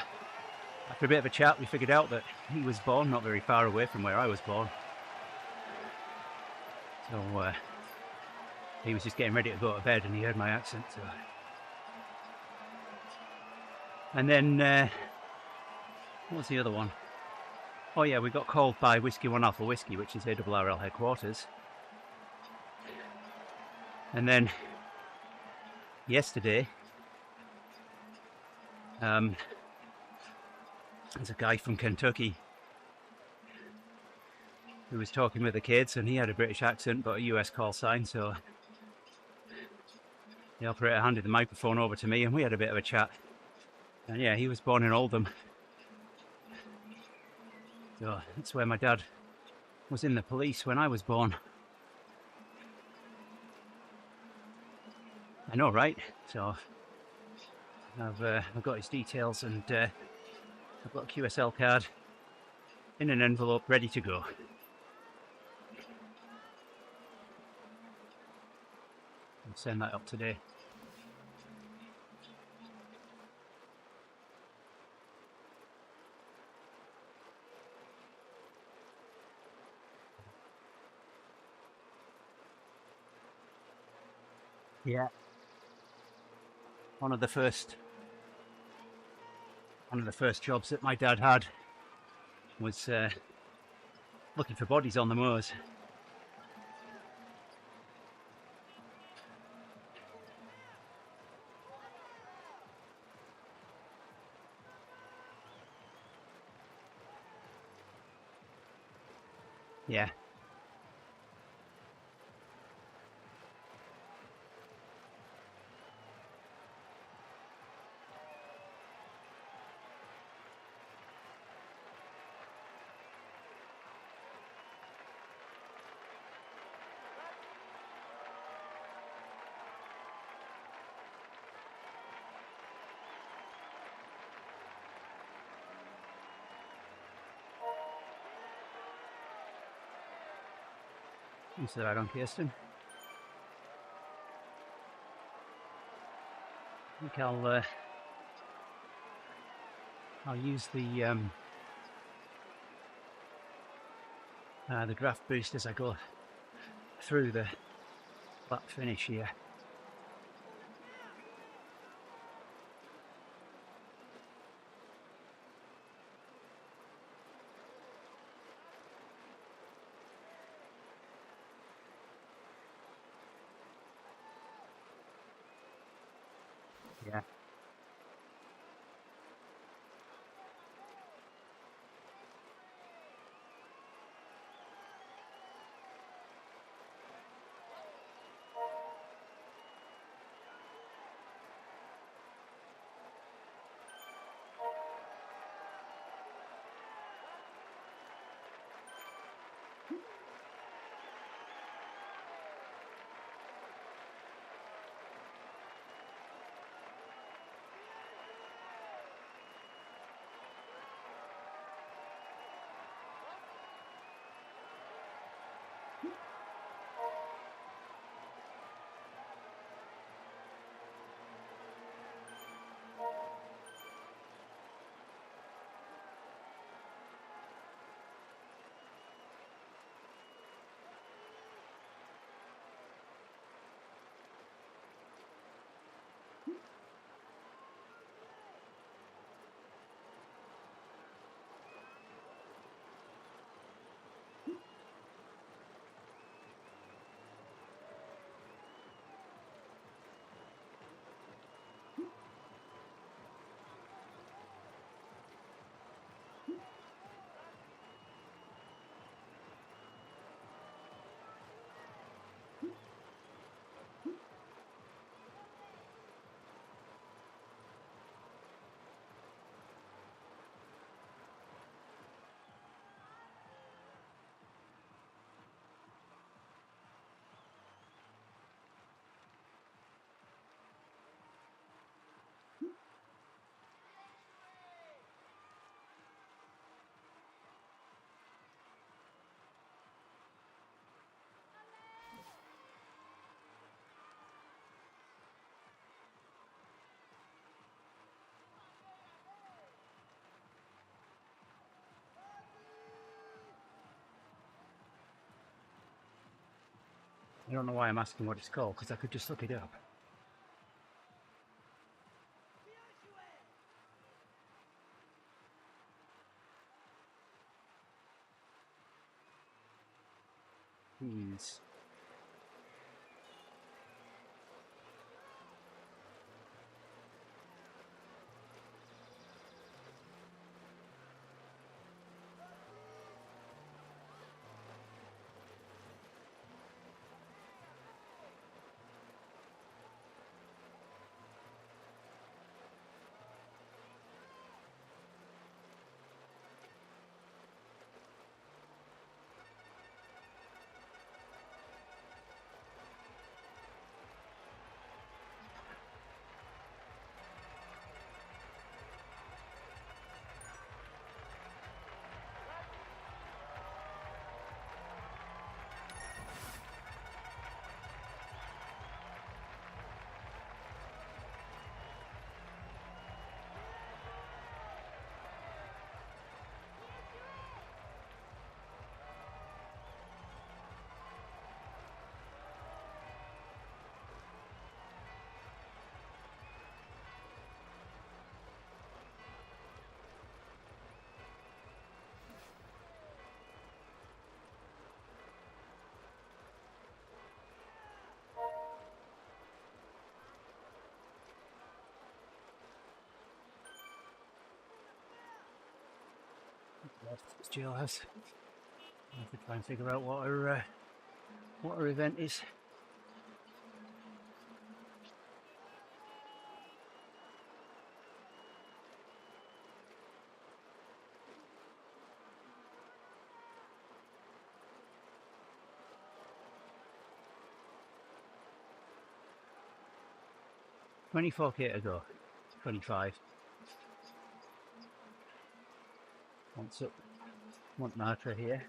after a bit of a chat, we figured out that he was born not very far away from where I was born. So he was just getting ready to go to bed and he heard my accent. So. And then, what was the other one? Oh yeah, we got called by Whiskey 1 Alpha Whiskey, which is ARRL headquarters. And then yesterday, there's a guy from Kentucky who was talking with the kids and he had a British accent but a US call sign, so the operator handed the microphone over to me and we had a bit of a chat. And yeah, he was born in Oldham. So that's where my dad was in the police when I was born. I know, right? So I've got his details and I've got a QSL card in an envelope ready to go. I'll send that up today. Yeah. One of the first jobs that my dad had was looking for bodies on the moors. Yeah. You said that on Kirsten. I think I'll use the draft boost as I go through the lap finish here. don't know why I'm asking what it's called, because I could just look it up. Please. It's jailhouse. I have to try and figure out what her event is. $24K to go. 25. What's up? Want Nitra here.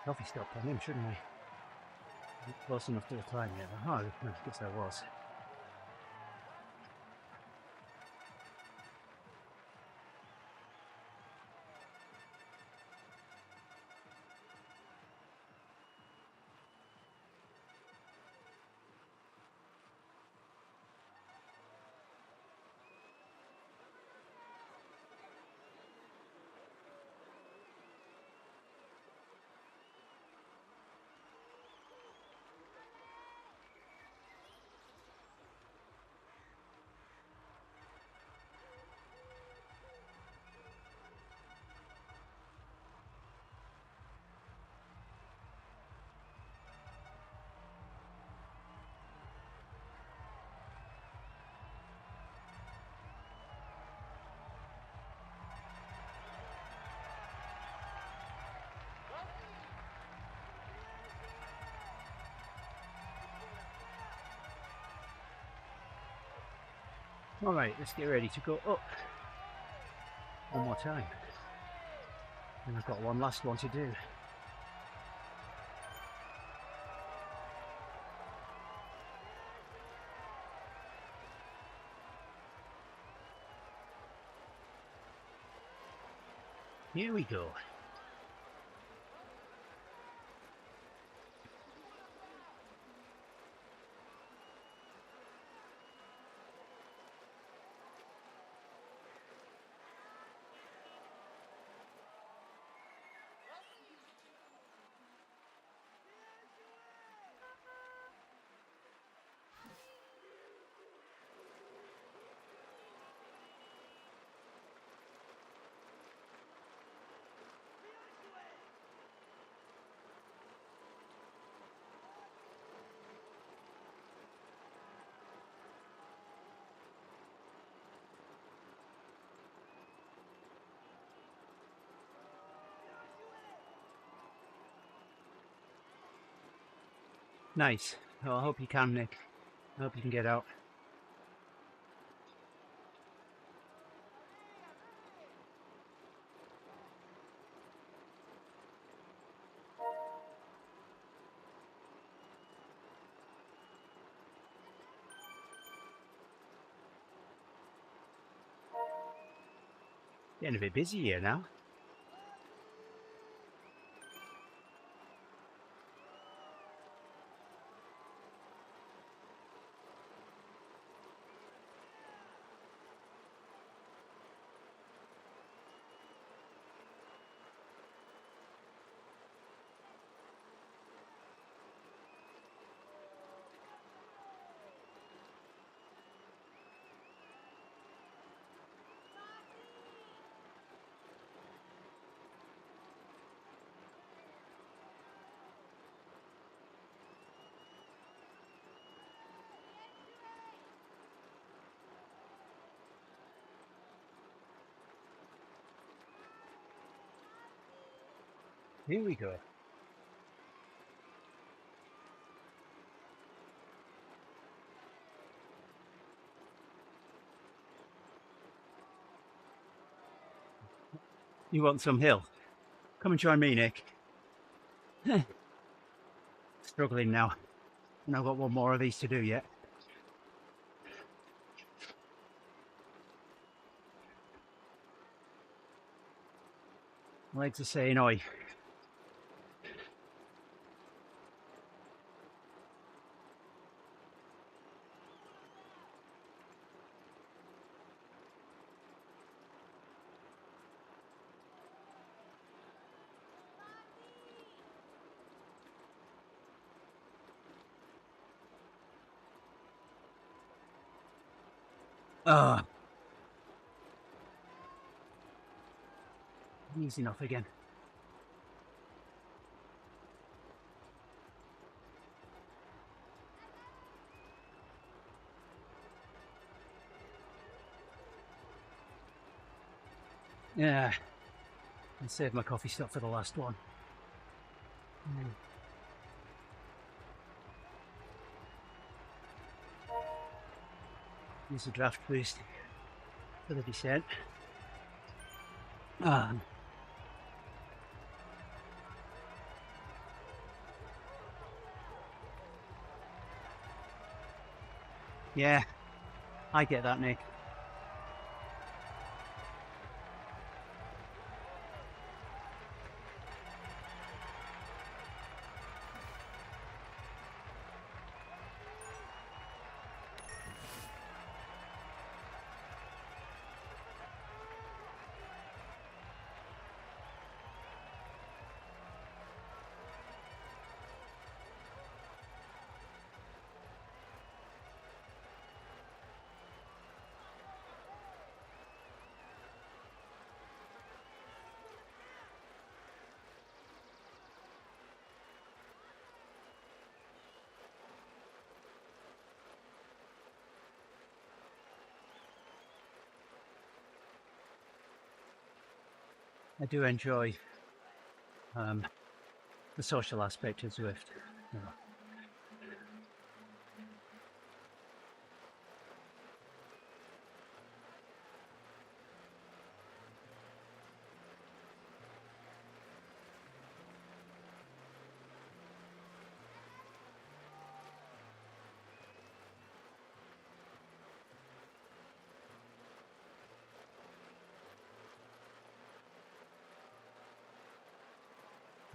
Coffee stopped on him, shouldn't we? Close enough to the time yet. Oh, I guess I was. Alright, let's get ready to go up. One more time. And I've got one last one to do. Here we go. Nice. Oh, I hope you can, Nick. I hope you can get out. Getting a bit busy here now. Here we go. You want some hill? Come and join me, Nick. Struggling now. And I've got one more of these to do yet. Legs are saying oi. Ah. Easy enough again. Yeah. I saved my coffee stop for the last one. Use the draft boost for the descent. Yeah, I get that, Nick. I do enjoy the social aspect of Zwift. You know.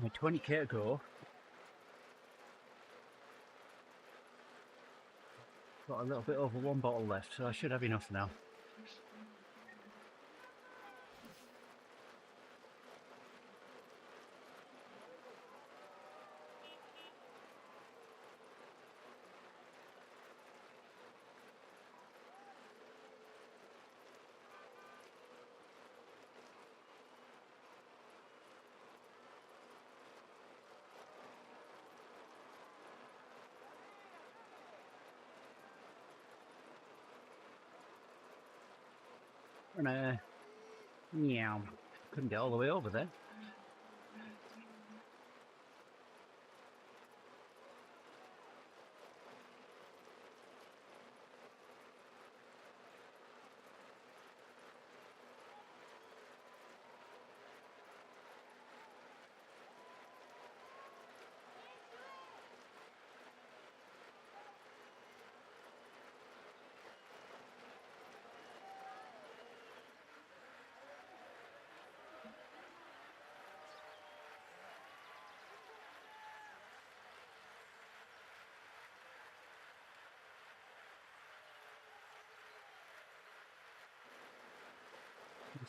My 20k to go. Got a little bit over one bottle left, so I should have enough now. And yeah, couldn't get all the way over there.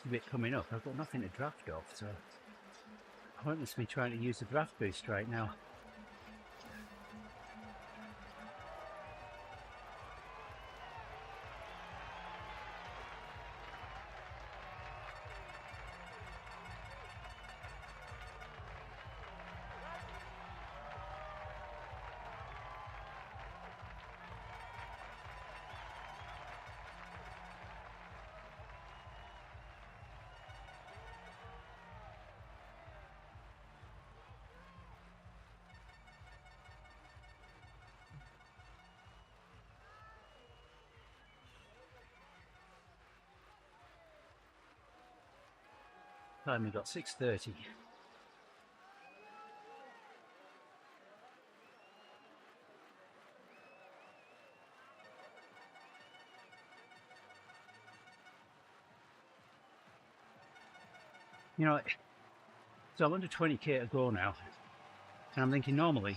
a bit coming up. I've got nothing to draft off, so pointless me trying to use the draft boost right now. Time we got 6:30. You know, so I'm under 20k to go now, and I'm thinking normally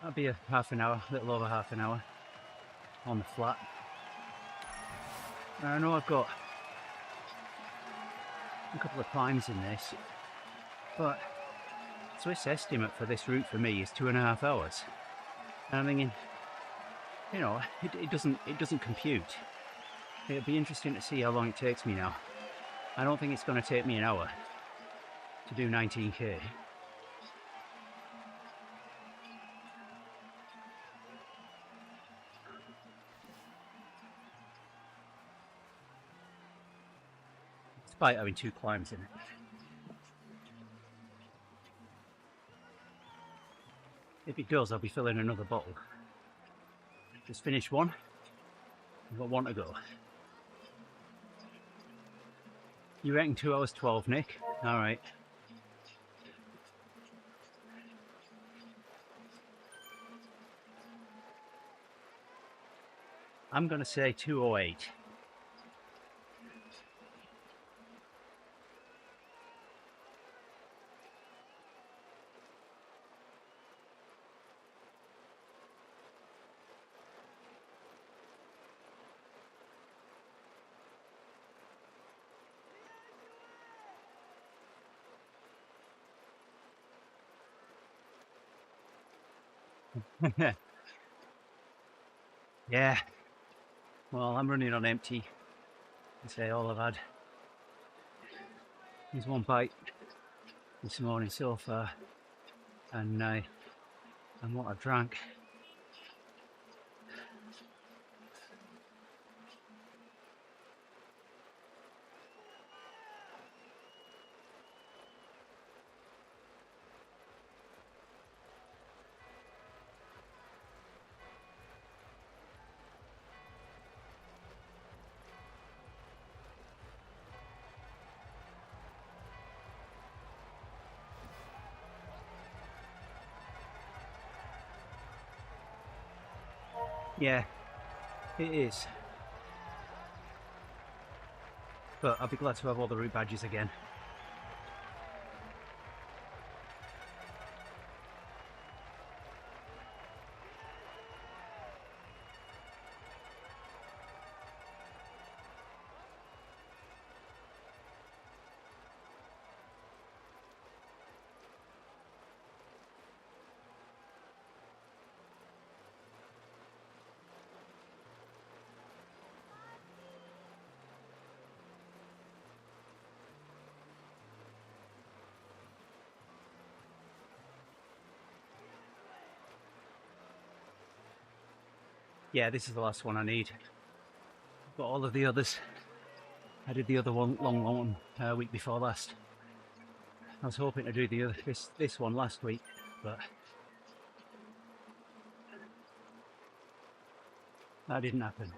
that'd be a half an hour, a little over half an hour on the flat. And I know I've got a couple of climbs in this, but Swiss estimate for this route for me is 2.5 hours. And I'm thinking, you know, it doesn't compute. It'll be interesting to see how long it takes me now. I don't think it's going to take me an hour to do 19k. Despite having 2 climbs in it. If it does, I'll be filling another bottle. Just finished one. I've got one to go. You reckon 2 hours 12, Nick? All right. I'm going to say 2:08. Yeah. Well, I'm running on empty. I say all I've had is one bite this morning so far, and what I've drank. Yeah, it is. But I'll be glad to have all the route badges again. Yeah, this is the last one I need. I've got all of the others. I did the other one long week before last. I was hoping to do this one last week, but that didn't happen.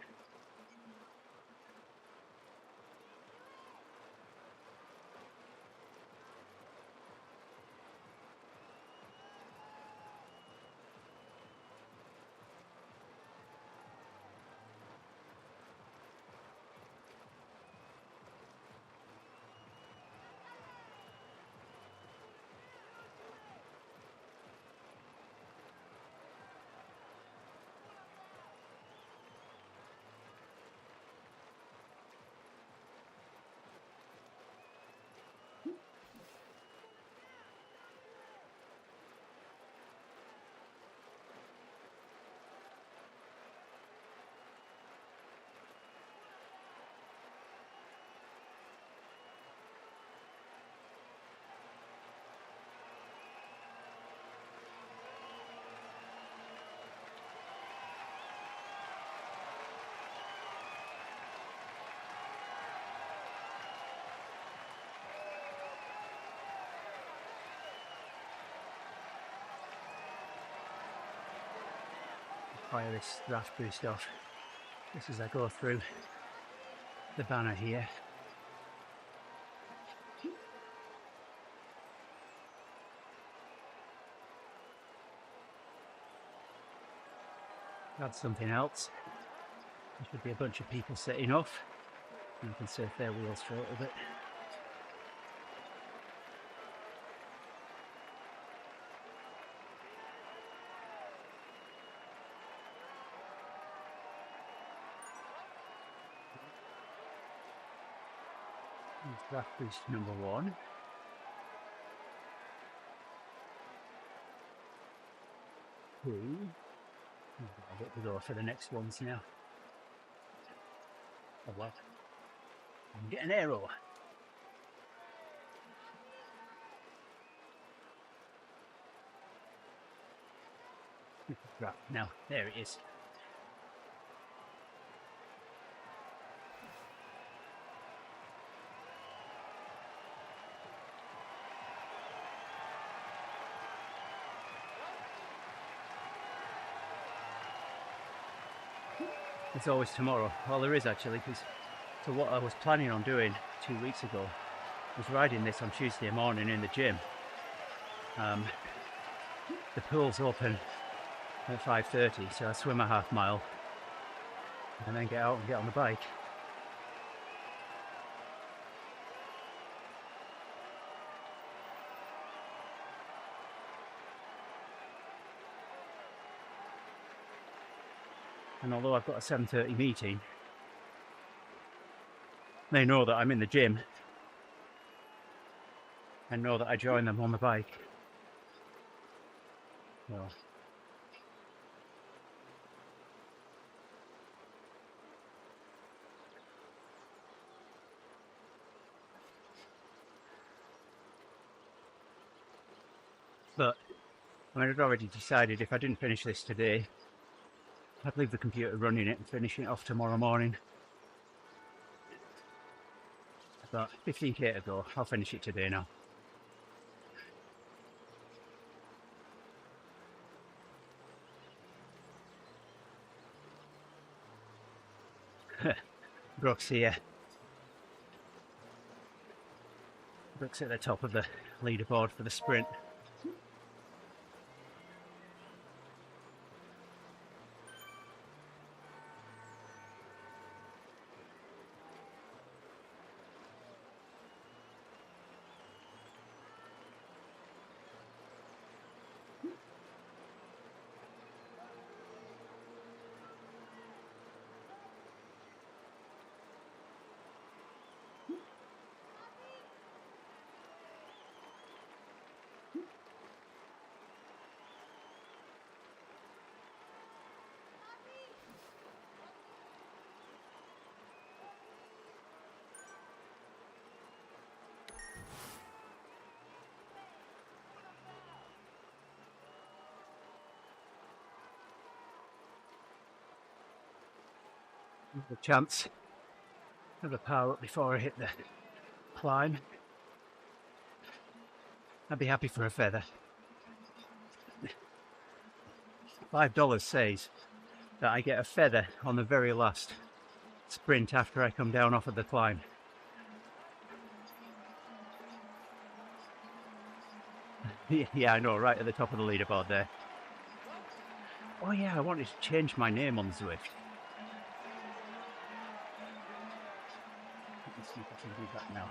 fire this draft boost off just as I go through the banner here. That's something else. There should be a bunch of people setting off, and you can surf their wheels short of it. Draft boost number 1. 2. I'll get to go for the next ones now. Oh well. I'm getting an arrow. Right, now, there it is. It's always tomorrow. Well, there is actually, because so what I was planning on doing 2 weeks ago was riding this on Tuesday morning in the gym. The pool's open at 5:30, so I swim a half mile and then get out and get on the bike. And although I've got a 7:30 meeting, they know that I'm in the gym and know that I join them on the bike. So. But I mean, I'd already decided if I didn't finish this today, I'd leave the computer running it and finish it off tomorrow morning. But 15k to go, I'll finish it today now. Brooks here. Brooks at the top of the leaderboard for the sprint. The chance of a power up before I hit the climb. I'd be happy for a feather. $5 says that I get a feather on the very last sprint after I come down off of the climb. Yeah, I know, right at the top of the leaderboard there. Oh yeah, I wanted to change my name on Zwift. Let's see if I can do that now.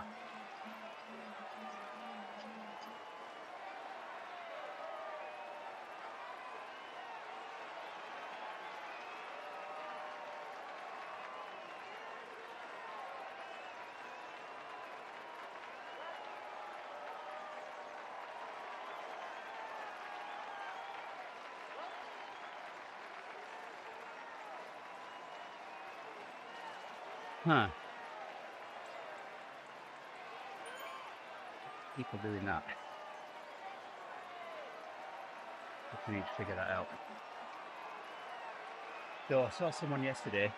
Huh. People doing that. We need to figure that out. So I saw someone yesterday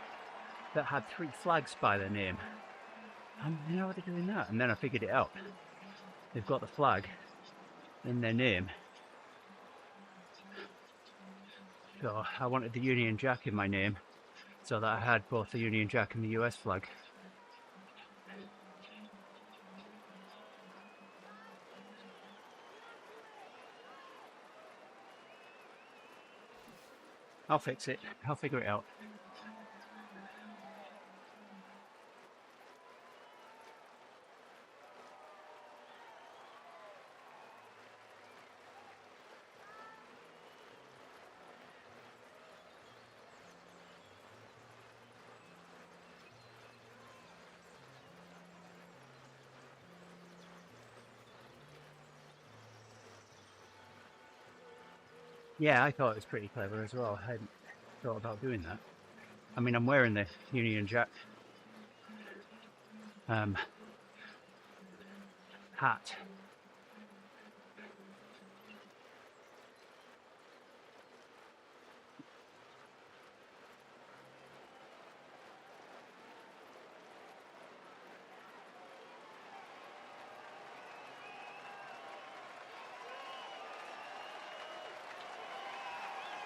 that had 3 flags by their name. You know what they're doing that? And then I figured it out. They've got the flag in their name So I wanted the Union Jack in my name so that I had both the Union Jack and the US flag. I'll fix it. I'll figure it out. Yeah, I thought it was pretty clever as well. I hadn't thought about doing that. I mean, I'm wearing the Union Jack hat.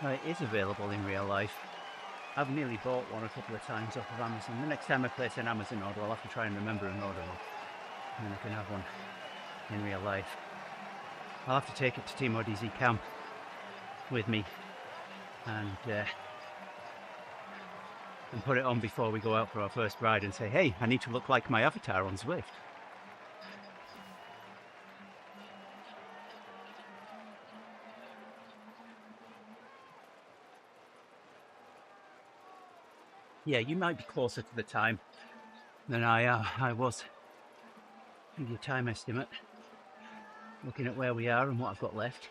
It is available in real life. I've nearly bought one a couple of times off of Amazon. The next time I place an Amazon order, I'll have to try and remember an order, and then I can have one in real life. I'll have to take it to TeamODZ camp with me and put it on before we go out for our first ride and say, hey, I need to look like my avatar on Zwift. Yeah, you might be closer to the time than I was. Give you a time estimate, looking at where we are and what I've got left.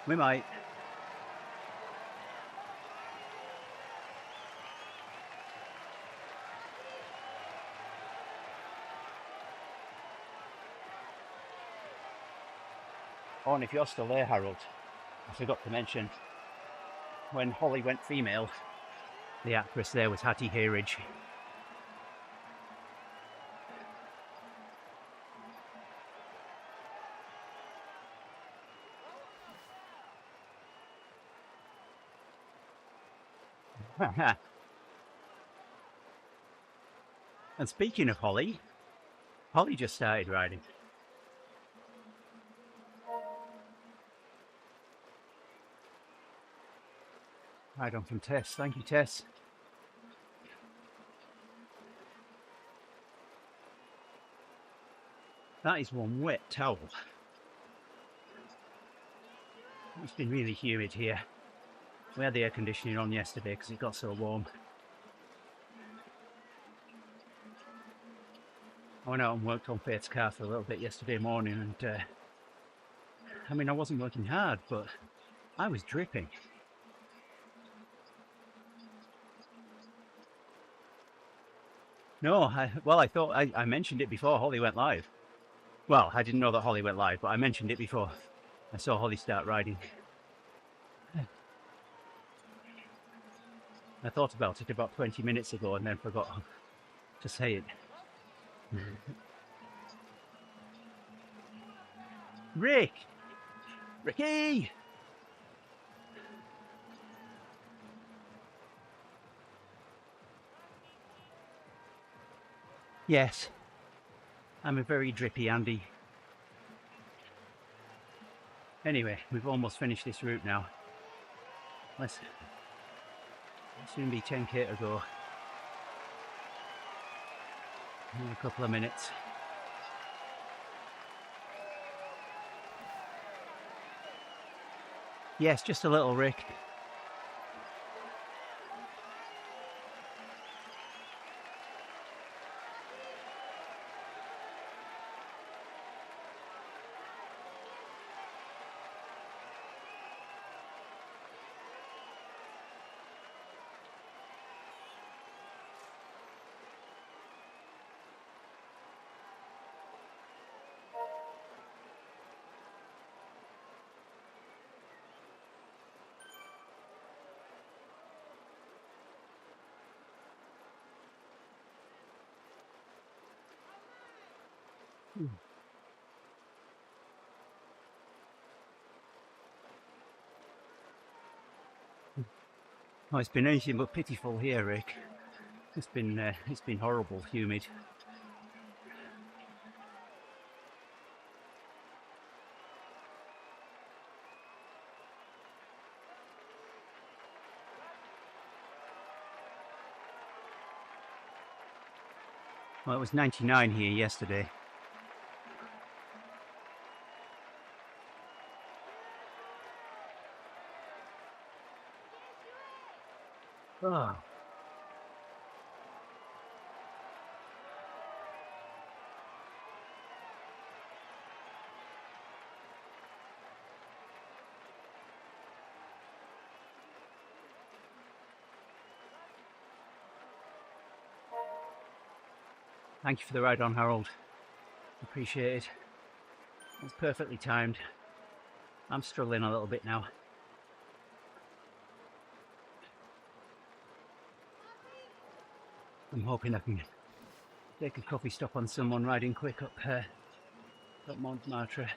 We might. Oh, and if you're still there, Harold, I forgot to mention, when Holly went female, the actress there was Hattie Hayridge. And speaking of Holly, Holly just started riding. Ride on from Tess. Thank you, Tess. That is one wet towel. It's been really humid here. We had the air conditioning on yesterday because it got so warm. I went out and worked on Faith's car for a little bit yesterday morning, and I mean, I wasn't working hard, but I was dripping. No, I thought I mentioned it before Holly went live. Well, I didn't know that Holly went live, but I mentioned it before I saw Holly start riding. I thought about it about 20 minutes ago and then forgot to say it. Ricky! Yes, I'm a very drippy Andy. Anyway, we've almost finished this route now. Let's soon be 10k to go. In a couple of minutes. Yes, just a little, Rick. Oh, it's been anything but pitiful here, Rick. It's been horrible, humid. Well, it was 99 here yesterday. Oh. Thank you for the ride on, Harold. Appreciate it. It's perfectly timed. I'm struggling a little bit now. I'm hoping I can take a coffee stop on someone riding quick up Montmartre.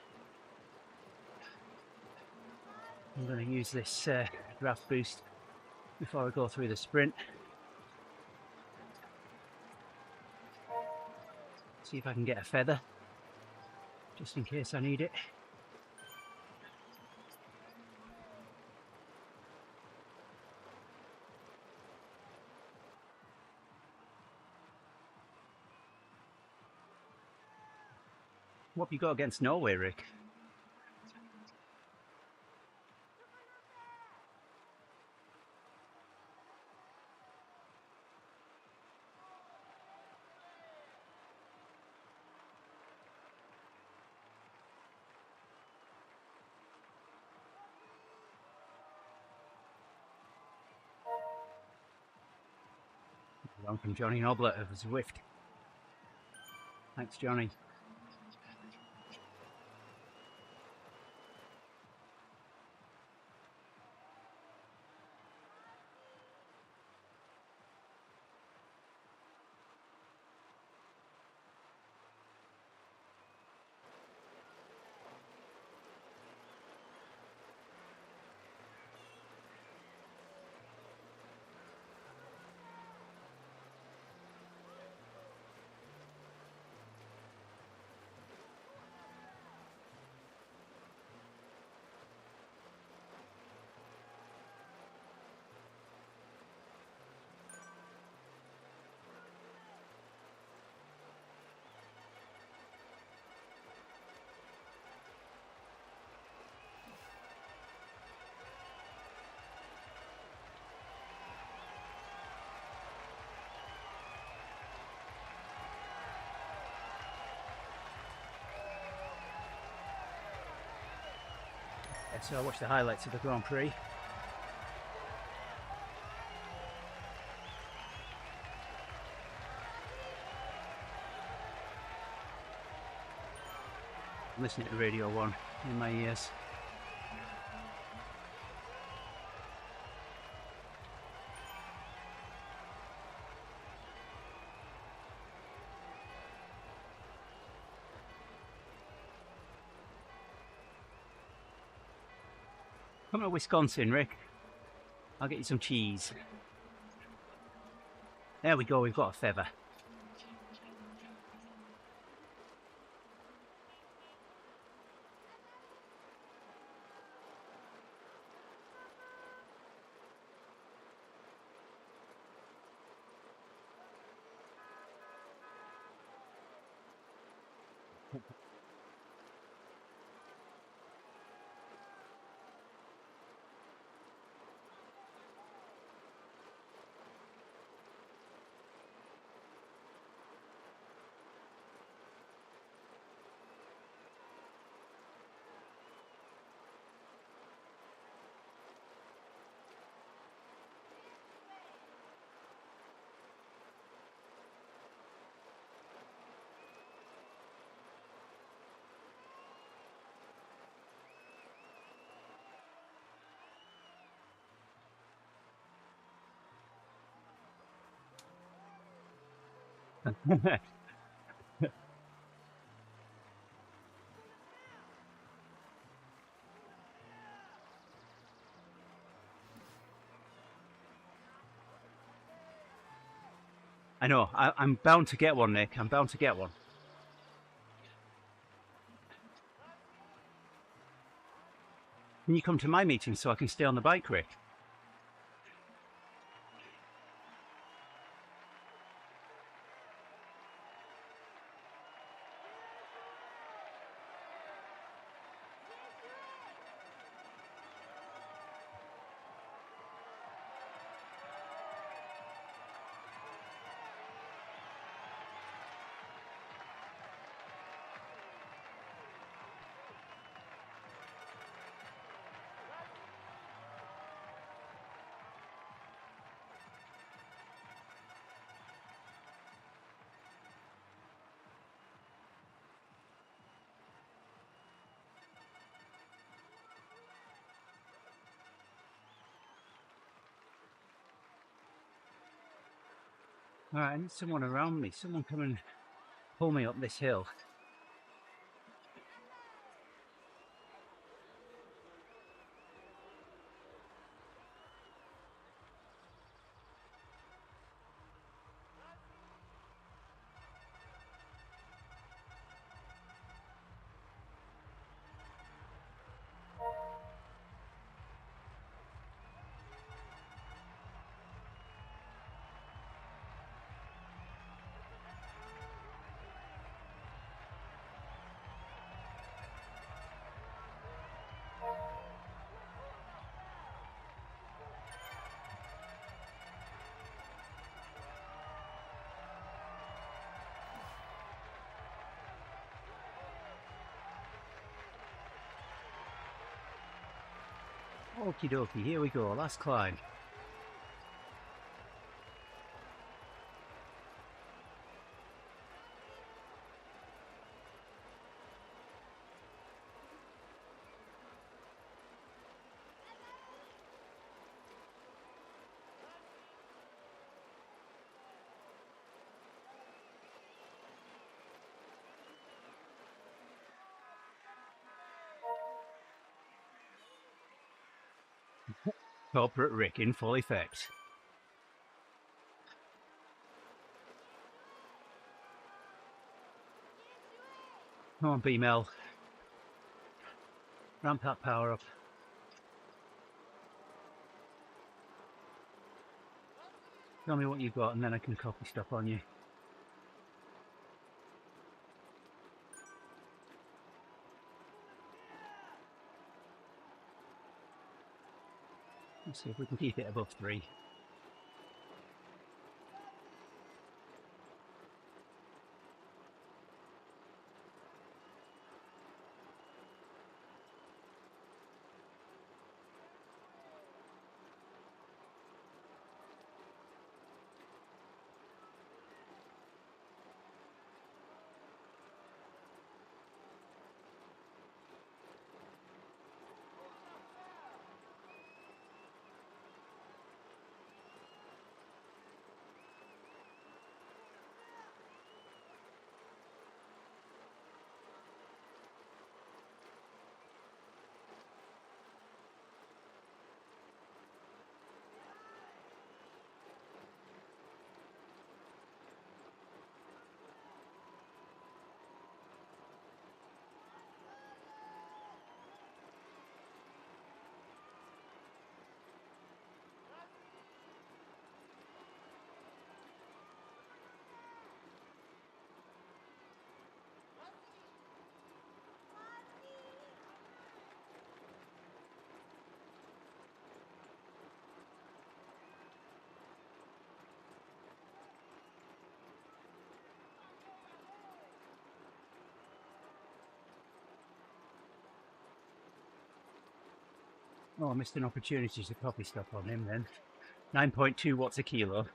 I'm going to use this draft boost before I go through the sprint. See if I can get a feather, just in case I need it. What have you got against Norway, Rick? One from Johnny Noblet of Zwift. Thanks, Johnny. So I watched the highlights of the Grand Prix. I'm listening to Radio 1 in my ears. Come to Wisconsin, Rick. I'll get you some cheese. There we go, we've got a feather. I know. I'm bound to get one, Nick. I'm bound to get one. Can you come to my meeting so I can stay on the bike, Rick? All right, I need someone around me. Someone come and pull me up this hill. Okie dokie, here we go. Last climb. Corporate Rick in full effect. Come on, B-Mel. Ramp that power up. Tell me what you've got and then I can copy stuff on you. Let's see if we can keep it above 3. Oh, I missed an opportunity to copy stuff on him then. 9.2 watts a kilo.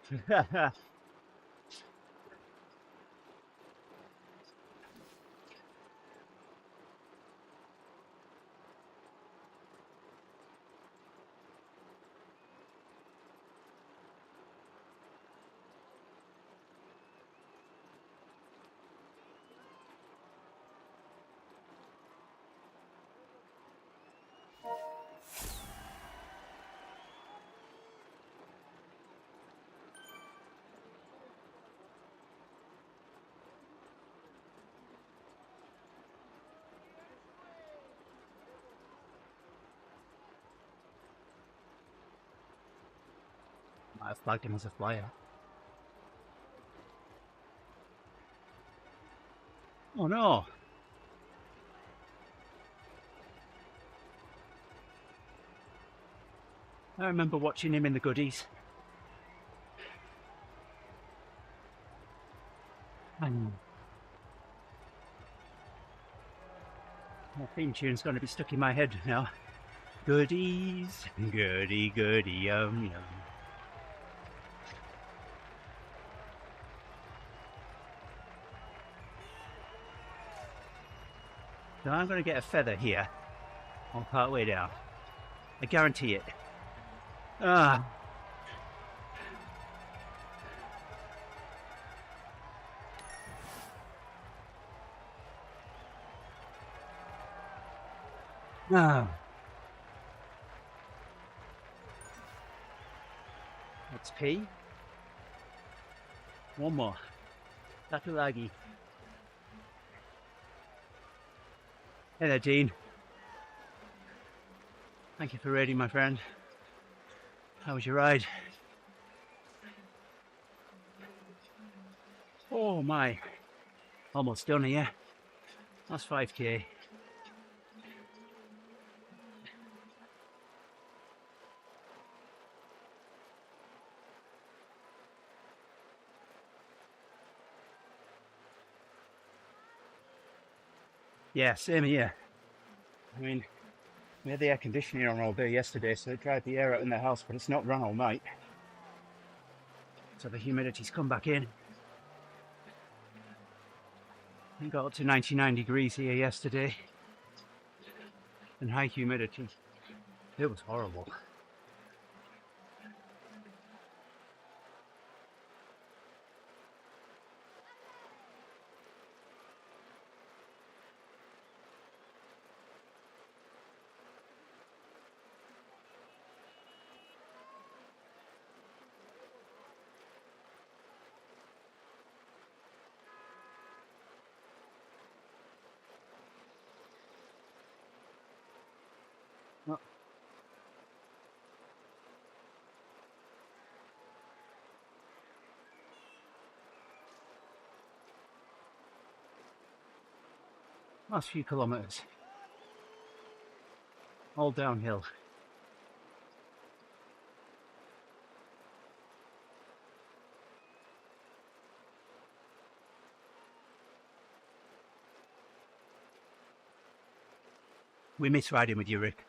I flagged him as a flyer. Oh no! I remember watching him in the goodies. And my theme tune's going to be stuck in my head now. Goodies, goody, goody, yum, yum. So I'm going to get a feather here on part way down. I guarantee it. Ah. Ah. That's P. One more. Takulagi. Hey there, Dean. Thank you for raiding, my friend. How was your ride? Oh my. Almost done here. That's 5k. Yeah, same here. I mean, we had the air conditioning on all day yesterday, so it dried the air out in the house, but it's not run all night. So the humidity's come back in. We got up to 99 degrees here yesterday. And high humidity. It was horrible. Well, last few kilometres. All downhill. We miss riding with you, Rick.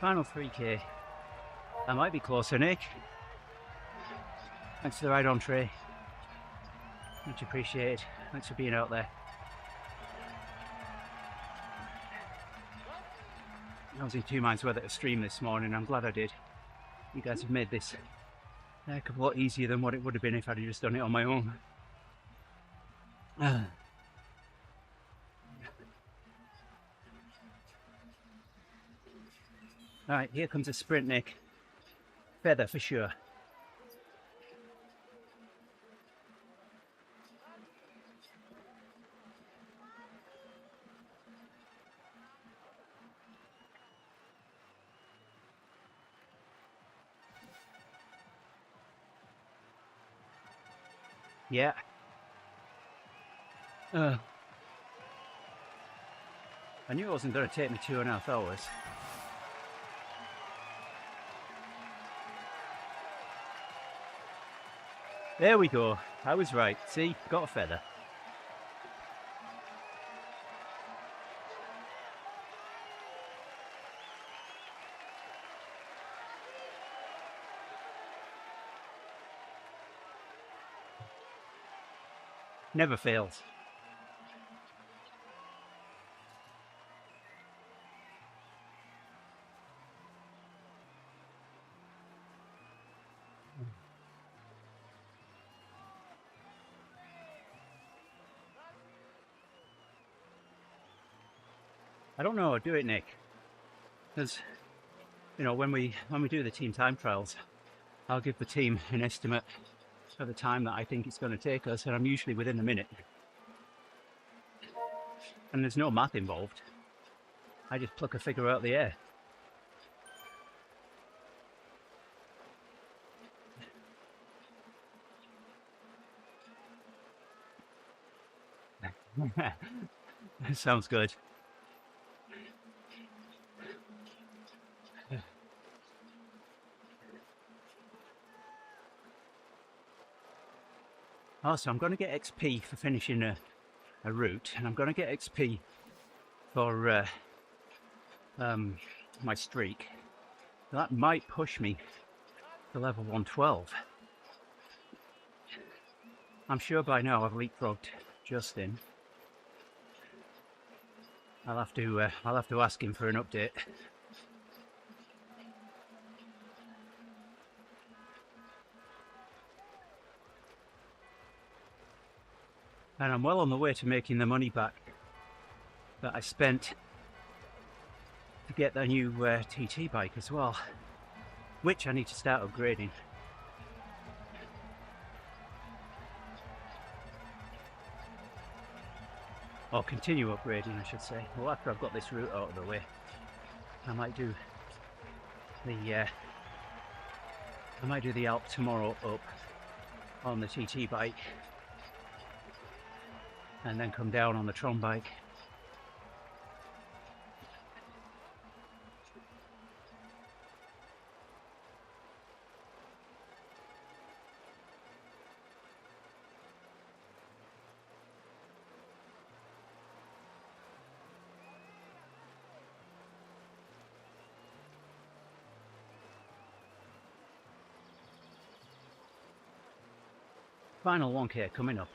Final 3k. I might be closer, Nick. Thanks for the ride on, Trey. Much appreciated. Thanks for being out there. I was in two minds whether to stream this morning. I'm glad I did. You guys have made this a heck of a lot easier than what it would have been if I'd just done it on my own. Alright, here comes a sprint, Nick. Feather for sure. Yeah. I knew it wasn't going to take me 2.5 hours. There we go. I was right. See, got a feather. Never fails. I don't know how to do it, Nick, because you know when we do the team time trials, I'll give the team an estimate of the time that I think it's going to take us, and I'm usually within a minute. And there's no math involved. I just pluck a figure out of the air. Sounds good. Also, I'm going to get XP for finishing a route, and I'm going to get XP for my streak. That might push me to level 112. I'm sure by now I've leapfrogged Justin. I'll have to ask him for an update. And I'm well on the way to making the money back that I spent to get the new TT bike as well, which I need to start upgrading. Or continue upgrading, I should say. Well, after I've got this route out of the way, I might do the Alp tomorrow up on the TT bike, and then come down on the Tron bike. Final 1K coming up.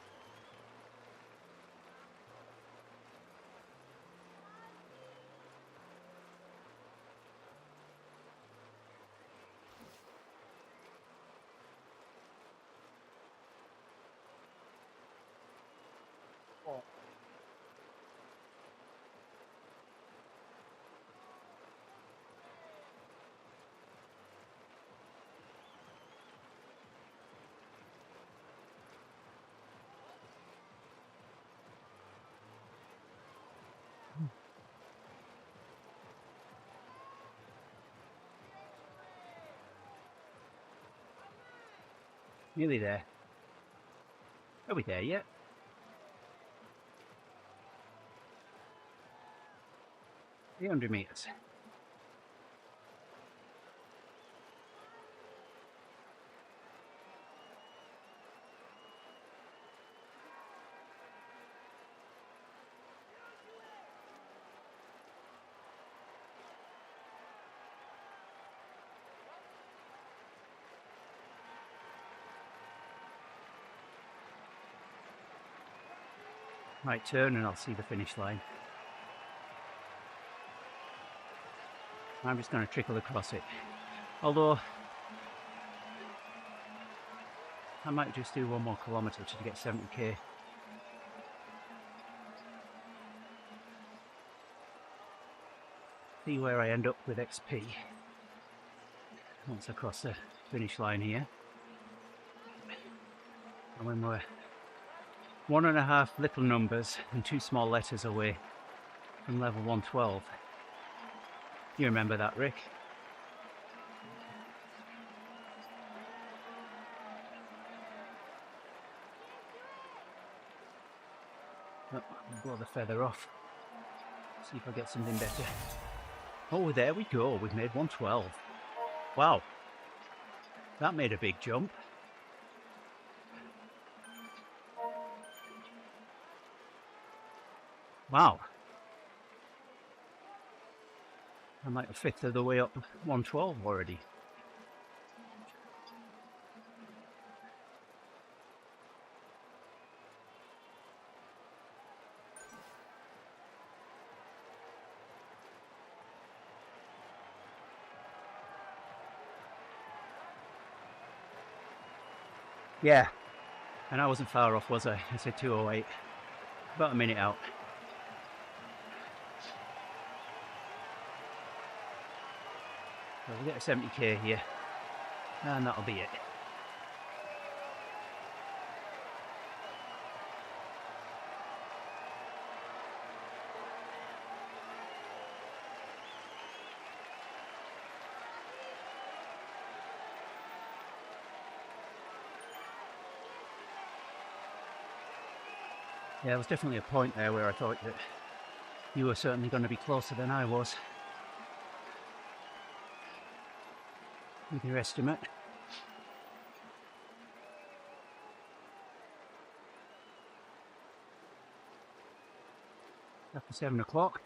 Nearly there. Are we there yet? $300 meters. Right turn and I'll see the finish line. I'm just going to trickle across it. Although I might just do 1 more kilometre to get 70k. See where I end up with XP once I cross the finish line here. And when we're 1.5 little numbers and 2 small letters away from level 112. You remember that, Rick? Oh, I'll blow the feather off. See if I get something better. Oh, there we go. We've made 112. Wow. That made a big jump. Wow. I'm like a fifth of the way up 112 already. Yeah, and I wasn't far off, was I? I said 2:08, about a minute out. So we'll get a 70k here, and that'll be it. Yeah, there was definitely a point there where I thought that you were certainly going to be closer than I was with your estimate. After 7 o'clock,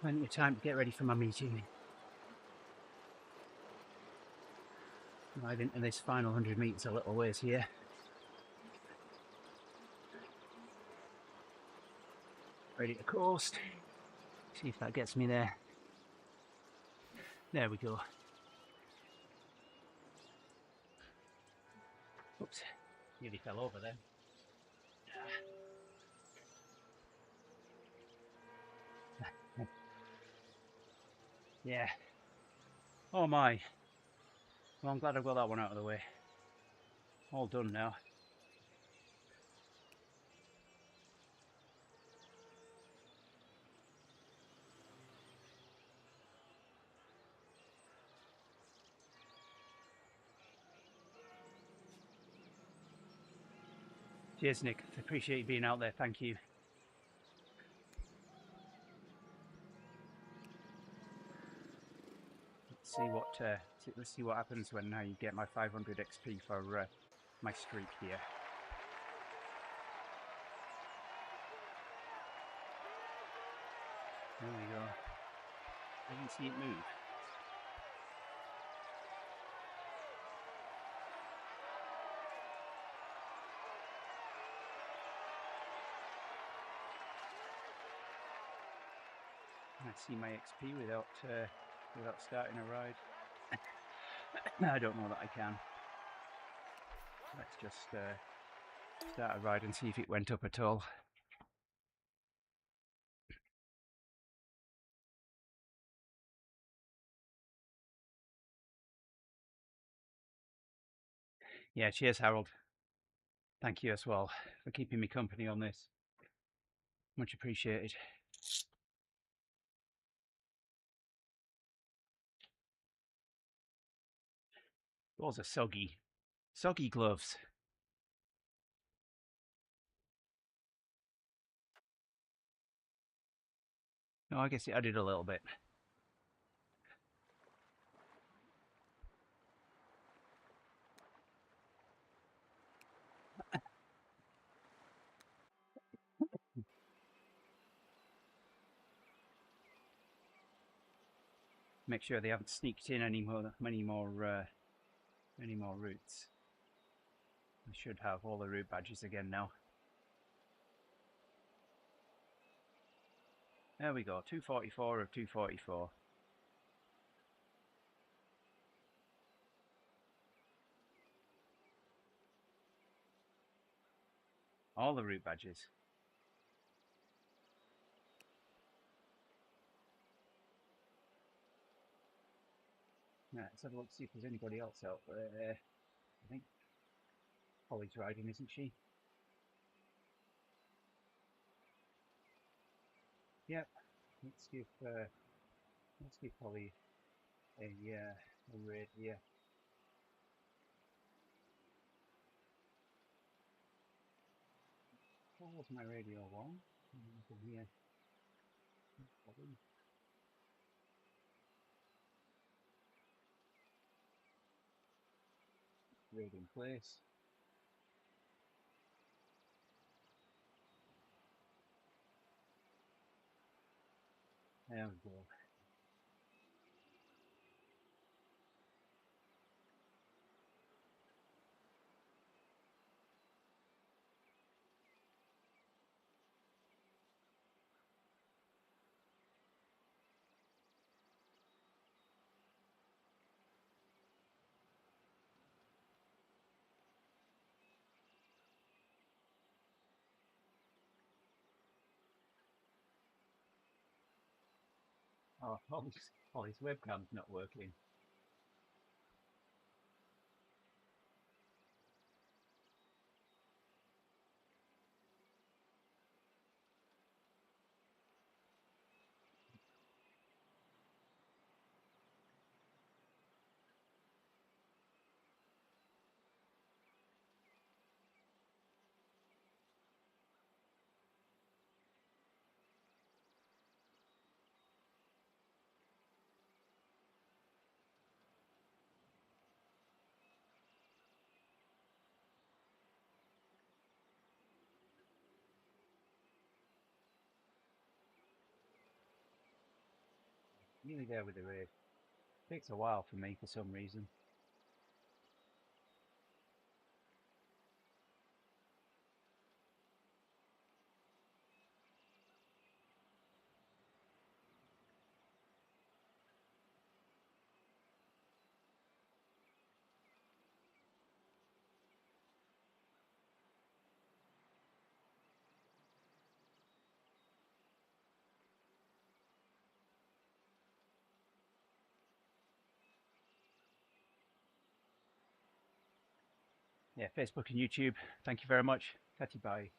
plenty of time to get ready for my meeting. Right into this final 100 metres a little ways here. Ready to coast. See if that gets me there. There we go. Oops, nearly fell over then. Yeah. Oh my. Well, I'm glad I've got that one out of the way. All done now. Cheers, Nick. Appreciate you being out there. Thank you. Let's see what happens when I get my 500 XP for my streak here. There we go. I can see it move. I see my XP without starting a ride. I don't know that I can. Let's just start a ride and see if it went up at all. Yeah, cheers, Harold. Thank you as well for keeping me company on this. Much appreciated. Those are soggy gloves. No, I guess it added a little bit. Make sure they haven't sneaked in any more routes. I should have all the route badges again now. There we go, 244 of 244. All the route badges. Yeah, let's have a look, see if there's anybody else out there. I think Holly's riding, isn't she? Yep. Let's give Holly a raid here. What was my radio on? Here. Raid in place. There we go. Oh, Ollie's webcam's not working. Nearly there with the race. Takes a while for me for some reason. Yeah, Facebook and YouTube. Thank you very much. Catty bye.